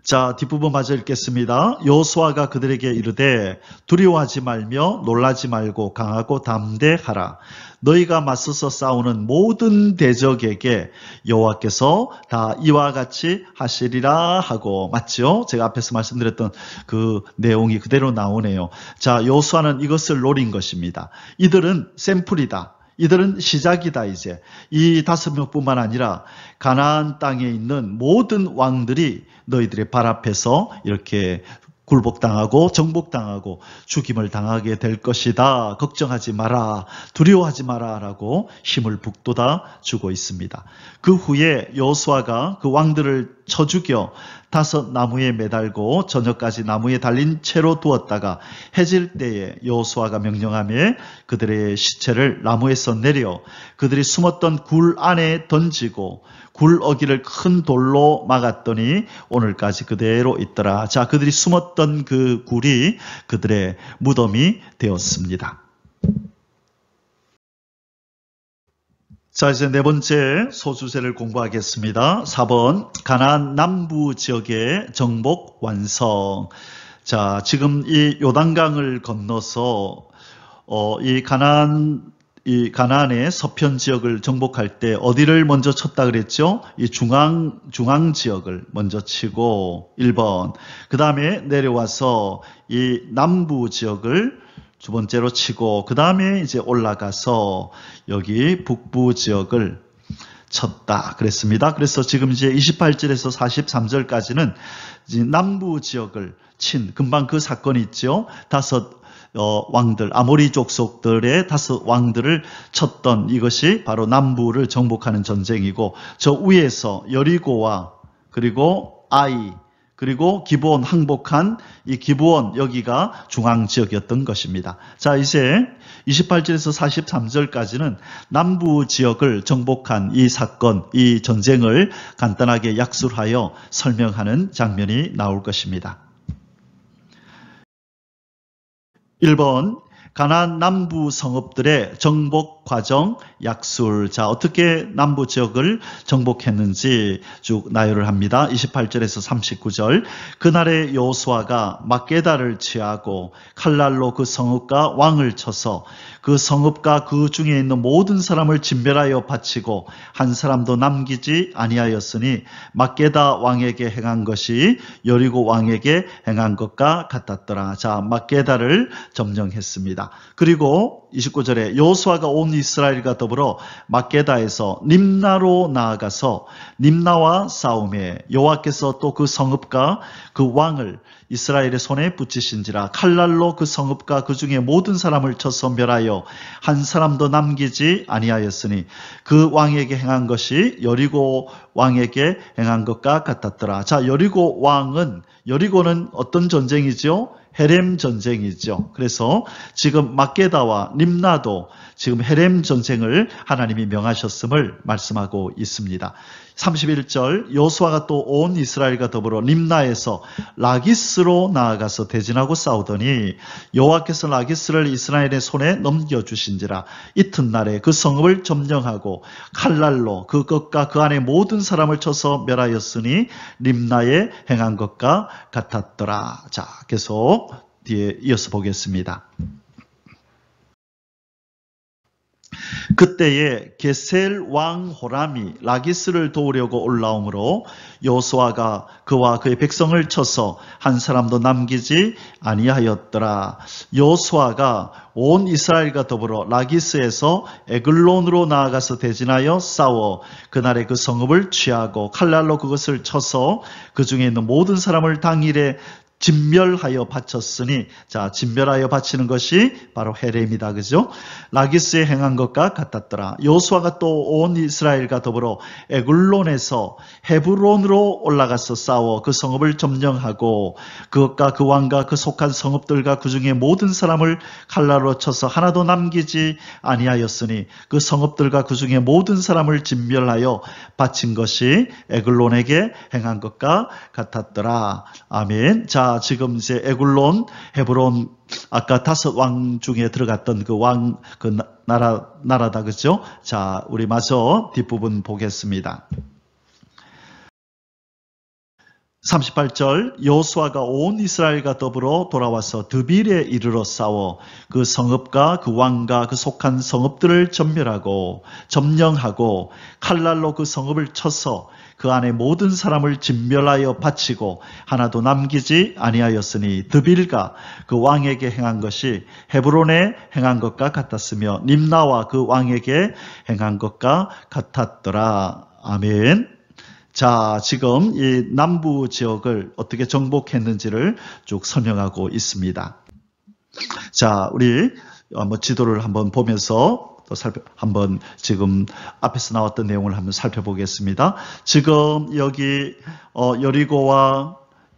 자, 뒷부분 마저 읽겠습니다. 여호수아가 그들에게 이르되 두려워하지 말며 놀라지 말고 강하고 담대하라. 너희가 맞서서 싸우는 모든 대적에게 여호와께서 다 이와 같이 하시리라 하고, 맞죠? 제가 앞에서 말씀드렸던 그 내용이 그대로 나오네요. 자, 여호수아는 이것을 노린 것입니다. 이들은 샘플이다. 이들은 시작이다. 이제 이 5명뿐만 아니라 가나안 땅에 있는 모든 왕들이 너희들의 발 앞에서 이렇게 굴복당하고 정복당하고 죽임을 당하게 될 것이다. 걱정하지 마라, 두려워하지 마라 라고 힘을 북돋아 주고 있습니다. 그 후에 여호수아가 그 왕들을 쳐 죽여 5 나무에 매달고 저녁까지 나무에 달린 채로 두었다가 해질 때에 여호수아가 명령하며 그들의 시체를 나무에서 내려 그들이 숨었던 굴 안에 던지고 굴어기를 큰 돌로 막았더니 오늘까지 그대로 있더라. 자, 그들이 숨었던 그 굴이 그들의 무덤이 되었습니다. 자, 이제 4번째 소주제를 공부하겠습니다. 4번, 가나안 남부 지역의 정복 완성. 자, 지금 이 요단강을 건너서 이 가나안의 서편 지역을 정복할 때 어디를 먼저 쳤다 그랬죠? 이 중앙 지역을 먼저 치고 1번. 그 다음에 내려와서 이 남부 지역을 2번째로 치고 그 다음에 이제 올라가서 여기 북부 지역을 쳤다 그랬습니다. 그래서 지금 이제 28절에서 43절까지는 이제 남부 지역을 친, 금방 그 사건이 있죠. 5 왕들, 아모리 족속들의 5 왕들을 쳤던 이것이 바로 남부를 정복하는 전쟁이고, 저 위에서 여리고와 그리고 아이 그리고 기브온 항복한 이 기브온, 여기가 중앙 지역이었던 것입니다. 자, 이제 28절에서 43절까지는 남부 지역을 정복한 이 사건, 이 전쟁을 간단하게 약술하여 설명하는 장면이 나올 것입니다. 1번, 가나안 남부 성읍들의 정복 정복 과정, 약술. 자, 어떻게 남부 지역을 정복했는지 쭉 나열을 합니다. 28절에서 39절. 그날에 여호수아가 막게다를 취하고 칼날로 그 성읍과 왕을 쳐서 그 성읍과 그 중에 있는 모든 사람을 진멸하여 바치고 한 사람도 남기지 아니하였으니 막게다 왕에게 행한 것이 여리고 왕에게 행한 것과 같았더라. 자, 막게다를 점령했습니다. 그리고 29절에 여호수아가 온 이스라엘과 더불어 막게다에서 림나로 나아가서 림나와 싸움에 여호와께서 또 그 성읍과 그 왕을 이스라엘의 손에 붙이신지라. 칼날로 그 성읍과 그 중에 모든 사람을 쳐서 멸하여 한 사람도 남기지 아니하였으니 그 왕에게 행한 것이 여리고 왕에게 행한 것과 같았더라. 자, 여리고는 어떤 전쟁이죠? 헤렘 전쟁이죠. 그래서 지금 막게다와 림나도 지금 헤렘 전쟁을 하나님이 명하셨음을 말씀하고 있습니다. 31절 여호수아가 또 온 이스라엘과 더불어 림나에서 라기스로 나아가서 대진하고 싸우더니 여호와께서 라기스를 이스라엘의 손에 넘겨주신지라. 이튿날에 그 성읍을 점령하고 칼날로 그것과 그 안에 모든 사람을 쳐서 멸하였으니 림나에 행한 것과 같았더라. 자, 계속 뒤에 이어서 보겠습니다. 그때에 게셀 왕 호람이 라기스를 도우려고 올라오므로 여호수아가 그와 그의 백성을 쳐서 한 사람도 남기지 아니하였더라. 여호수아가 온 이스라엘과 더불어 라기스에서 에글론으로 나아가서 대진하여 싸워 그날에 그 성읍을 취하고 칼날로 그것을 쳐서 그 중에 있는 모든 사람을 당일에 진멸하여 바쳤으니, 자, 진멸하여 바치는 것이 바로 헤렘이다. 그죠? 라기스에 행한 것과 같았더라. 여호수아가 또 온 이스라엘과 더불어 에글론에서 헤브론으로 올라가서 싸워 그 성읍을 점령하고 그것과 그 왕과 그 속한 성읍들과 그 중에 모든 사람을 칼날로 쳐서 하나도 남기지 아니하였으니 그 성읍들과 그 중에 모든 사람을 진멸하여 바친 것이 에글론에게 행한 것과 같았더라. 아멘. 자, 지금 이제 에글론, 헤브론, 아까 5왕 중에 들어갔던 그 왕, 그 나라다. 그죠? 자, 우리 마저 뒷부분 보겠습니다. 38절 여호수아가 온 이스라엘과 더불어 돌아와서 드빌에 이르러 싸워 그 성읍과 그 왕과 그 속한 성읍들을 점령하고 칼날로 그 성읍을 쳐서 그 안에 모든 사람을 진멸하여 바치고 하나도 남기지 아니하였으니 드빌과 그 왕에게 행한 것이 헤브론에 행한 것과 같았으며 림나와 그 왕에게 행한 것과 같았더라. 아멘. 자, 지금 이 남부 지역을 어떻게 정복했는지를 쭉 설명하고 있습니다. 자, 우리 지도를 한번 보면서 또 한번 지금 앞에서 나왔던 내용을 한번 살펴보겠습니다. 지금 여기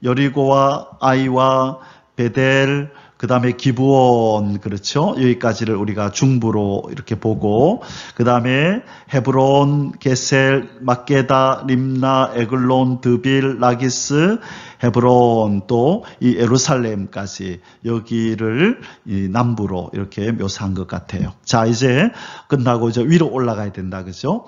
여리고와 아이와 베델, 그 다음에 기브온, 그렇죠? 여기까지를 우리가 중부로 이렇게 보고, 그 다음에 헤브론, 게셀, 막게다, 림나, 에글론, 드빌, 라기스, 헤브론, 또 이 예루살렘까지 여기를 이 남부로 이렇게 묘사한 것 같아요. 자, 이제 끝나고 이제 위로 올라가야 된다, 그죠?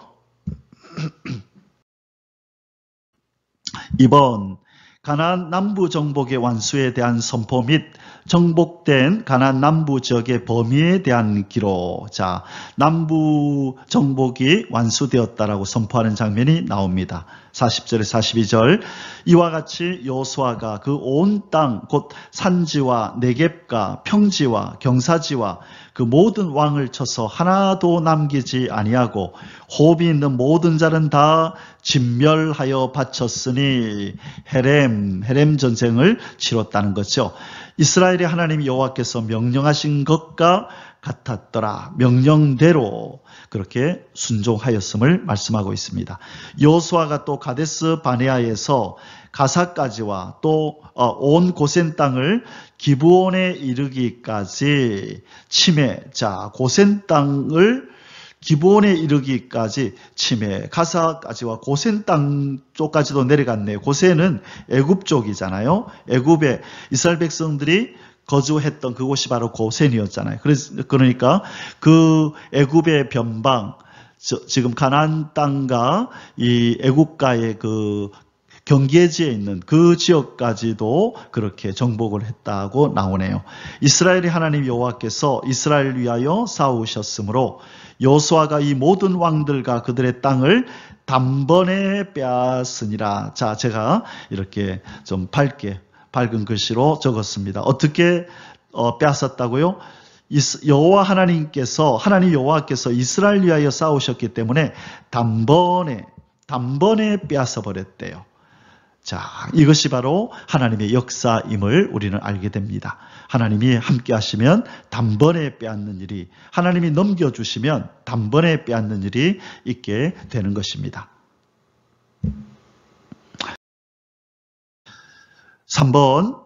이번 가나안 남부 정복의 완수에 대한 선포 및 정복된 가나안 남부 지역의 범위에 대한 기록. 자, 남부 정복이 완수되었다라고 선포하는 장면이 나옵니다. 40절에 42절. 이와 같이 여호수아가 그 온 땅 곧 산지와 네겝과 평지와 경사지와 그 모든 왕을 쳐서 하나도 남기지 아니하고 호흡이 있는 모든 자는 다 진멸하여 바쳤으니 헤렘 전쟁을 치렀다는 거죠. 이스라엘의 하나님 여호와께서 명령하신 것과 같았더라. 명령대로 그렇게 순종하였음을 말씀하고 있습니다. 여호수아가 또 가데스 바네아에서 가사까지와 또 온 고센 땅을 기브온에 이르기까지 침해. 자, 고센 땅을 기브온에 이르기까지 침해. 가사까지와 고센 땅 쪽까지도 내려갔네요. 고센은 애굽 쪽이잖아요. 애굽에 이스라엘 백성들이 거주했던 그곳이 바로 고센이었잖아요. 그러니까 그 애굽의 변방, 지금 가나안 땅과 이 애국가의 그 경계지에 있는 그 지역까지도 그렇게 정복을 했다고 나오네요. 이스라엘의 하나님 여호와께서 이스라엘을 위하여 싸우셨으므로 여호수아가 이 모든 왕들과 그들의 땅을 단번에 빼앗으니라. 자, 제가 이렇게 좀 밝은 글씨로 적었습니다. 어떻게 빼앗았다고요? 하나님 여호와께서 이스라엘 위하여 싸우셨기 때문에 단번에 빼앗아 버렸대요. 자, 이것이 바로 하나님의 역사임을 우리는 알게 됩니다. 하나님이 함께 하시면 단번에 빼앗는 일이, 하나님이 넘겨주시면 단번에 빼앗는 일이 있게 되는 것입니다. 3번,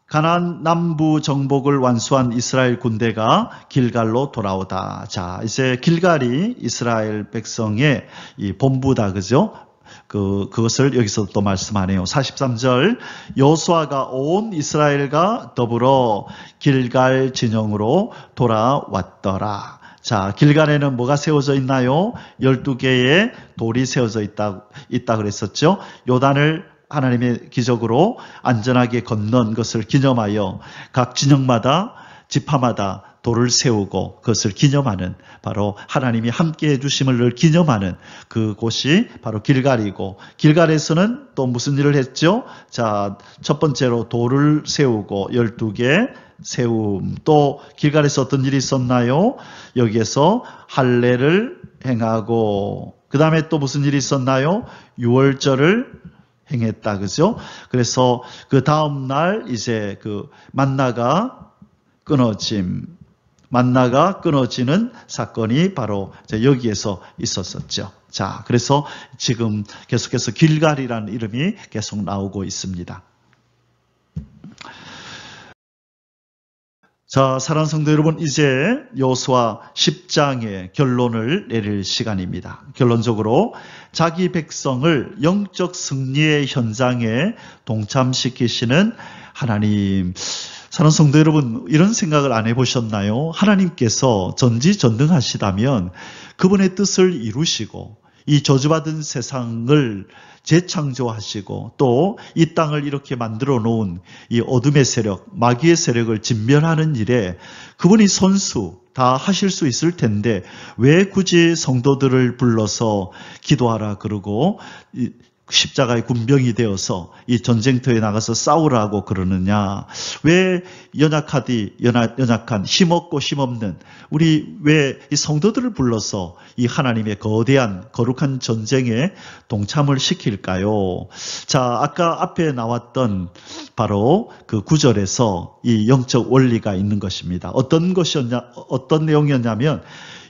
가나안 남부 정복을 완수한 이스라엘 군대가 길갈로 돌아오다. 자, 이제 길갈이 이스라엘 백성의 이 본부다, 그죠? 그것을 여기서 또 말씀하네요. 43절, 여호수아가 온 이스라엘과 더불어 길갈 진영으로 돌아왔더라. 자, 길갈에는 뭐가 세워져 있나요? 12개의 돌이 세워져 있다 그랬었죠. 요단을 하나님의 기적으로 안전하게 건넌 것을 기념하여 각 진영마다 지파마다 돌을 세우고 그것을 기념하는, 바로 하나님이 함께 해주심을 기념하는 그곳이 바로 길갈이고, 길갈에서는 또 무슨 일을 했죠? 자, 첫 번째로 돌을 세우고 12개 세움. 또 길갈에서 어떤 일이 있었나요? 여기에서 할례를 행하고, 그 다음에 또 무슨 일이 있었나요? 유월절을 행했다, 그죠? 그래서 그 다음 날 이제 그 만나가 끊어지는 사건이 바로 여기에서 있었었죠. 자, 그래서 지금 계속해서 길갈이라는 이름이 계속 나오고 있습니다. 자, 사랑하는 성도 여러분, 이제 여호수아 10장의 결론을 내릴 시간입니다. 결론적으로 자기 백성을 영적 승리의 현장에 동참시키시는 하나님. 사랑하는 성도 여러분, 이런 생각을 안 해보셨나요? 하나님께서 전지전능하시다면 그분의 뜻을 이루시고 이 저주받은 세상을 재창조하시고 또 이 땅을 이렇게 만들어 놓은 이 어둠의 세력, 마귀의 세력을 진멸하는 일에 그분이 선수 다 하실 수 있을 텐데 왜 굳이 성도들을 불러서 기도하라 그러고 십자가의 군병이 되어서 이 전쟁터에 나가서 싸우라고 그러느냐? 왜 연약한 힘없고 힘없는 우리 왜 이 성도들을 불러서 이 하나님의 거대한 거룩한 전쟁에 동참을 시킬까요? 자, 아까 앞에 나왔던 바로 그 구절에서 이 영적 원리가 있는 것입니다. 어떤 내용이었냐면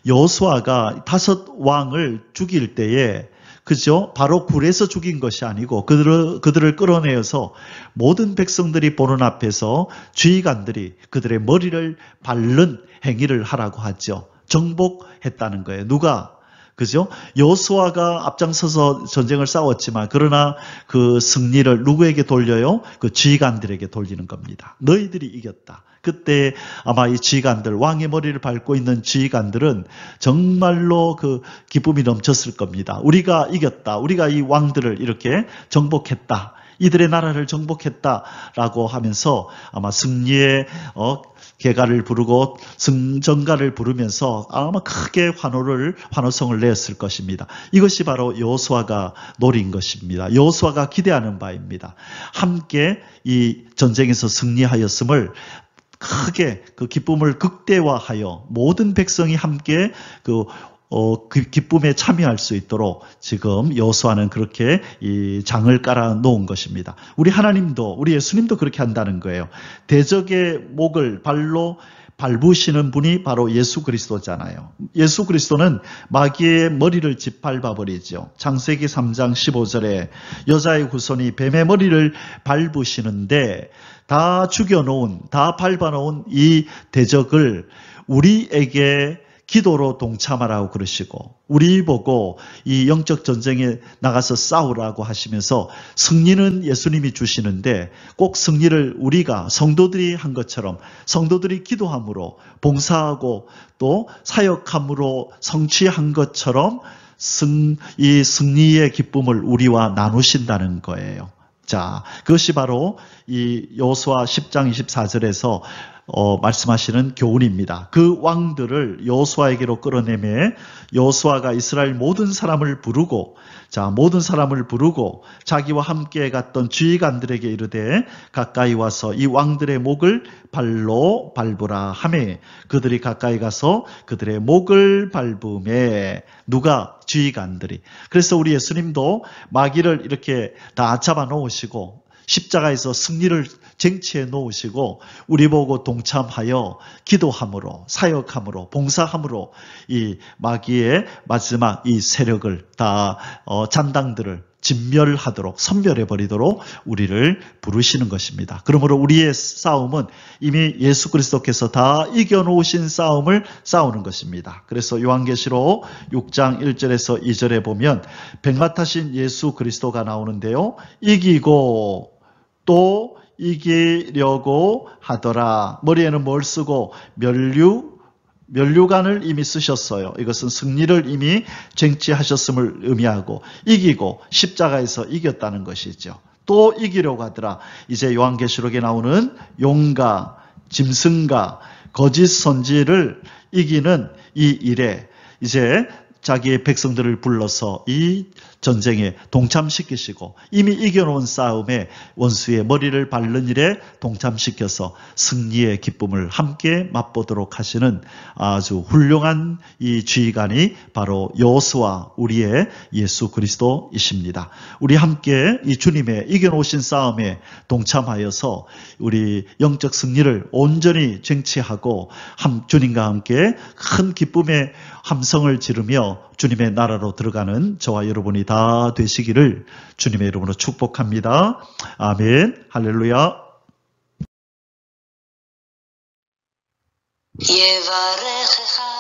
여호수아가 5 왕을 죽일 때에, 그죠? 바로 굴에서 죽인 것이 아니고 그들을 끌어내어서 모든 백성들이 보는 앞에서 지휘관들이 그들의 머리를 밟는 행위를 하라고 하죠. 정복했다는 거예요. 누가? 그죠? 여호수아가 앞장서서 전쟁을 싸웠지만 그러나 그 승리를 누구에게 돌려요? 그 지휘관들에게 돌리는 겁니다. 너희들이 이겼다. 그때 아마 이 지휘관들, 왕의 머리를 밟고 있는 지휘관들은 정말로 그 기쁨이 넘쳤을 겁니다. 우리가 이겼다. 우리가 이 왕들을 이렇게 정복했다. 이들의 나라를 정복했다라고 하면서 아마 승리의 개가를 부르고 승전가를 부르면서 아마 크게 환호성을 내었을 것입니다. 이것이 바로 여호수아가 노린 것입니다. 여호수아가 기대하는 바입니다. 함께 이 전쟁에서 승리하였음을 크게 그 기쁨을 극대화하여 모든 백성이 함께 그 기쁨에 참여할 수 있도록 지금 여호수아는 그렇게 이 장을 깔아 놓은 것입니다. 우리 하나님도, 우리 예수님도 그렇게 한다는 거예요. 대적의 목을 발로 밟으시는 분이 바로 예수 그리스도잖아요. 예수 그리스도는 마귀의 머리를 짓밟아 버리죠. 창세기 3장 15절에 여자의 후손이 뱀의 머리를 밟으시는데 다 죽여놓은, 다 밟아놓은 이 대적을 우리에게 기도로 동참하라고 그러시고 우리 보고 이 영적 전쟁에 나가서 싸우라고 하시면서 승리는 예수님이 주시는데 꼭 승리를 우리가 성도들이 한 것처럼 성도들이 기도함으로 봉사하고 또 사역함으로 성취한 것처럼 이 승리의 기쁨을 우리와 나누신다는 거예요. 자, 그것이 바로 이 여호수아 10장 24절에서 말씀하시는 교훈입니다. 그 왕들을 여호수아에게로 끌어내매 여호수아가 이스라엘 모든 사람을 부르고 자기와 함께 갔던 지휘관들에게 이르되 가까이 와서 이 왕들의 목을 발로 밟으라 하매 그들이 가까이 가서 그들의 목을 밟음에 누가? 지휘관들이. 그래서 우리 예수님도 마귀를 이렇게 다 잡아 놓으시고 십자가에서 승리를 쟁취해 놓으시고 우리 보고 동참하여 기도함으로 사역함으로 봉사함으로 이 마귀의 마지막 이 세력을 다 잔당들을 진멸하도록 섬멸해버리도록 우리를 부르시는 것입니다. 그러므로 우리의 싸움은 이미 예수 그리스도께서 다 이겨놓으신 싸움을 싸우는 것입니다. 그래서 요한계시록 6장 1절에서 2절에 보면 백마 타신 예수 그리스도가 나오는데요. 이기고 또 이기려고 하더라. 머리에는 뭘 쓰고 면류관을 이미 쓰셨어요. 이것은 승리를 이미 쟁취하셨음을 의미하고 이기고 십자가에서 이겼다는 것이죠. 또 이기려고 하더라. 이제 요한계시록에 나오는 용가, 짐승가, 거짓 선지를 이기는 이 일에 이제 자기의 백성들을 불러서 이 전쟁에 동참시키시고 이미 이겨놓은 싸움에 원수의 머리를 밟는 일에 동참시켜서 승리의 기쁨을 함께 맛보도록 하시는 아주 훌륭한 이 지휘관이 바로 여호수아 우리의 예수 그리스도이십니다. 우리 함께 이 주님의 이겨놓으신 싸움에 동참하여서 우리 영적 승리를 온전히 쟁취하고 주님과 함께 큰 기쁨의 함성을 지르며 주님의 나라로 들어가는 저와 여러분이 다 되시기를 주님의 이름으로 축복합니다. 아멘. 할렐루야. יברכך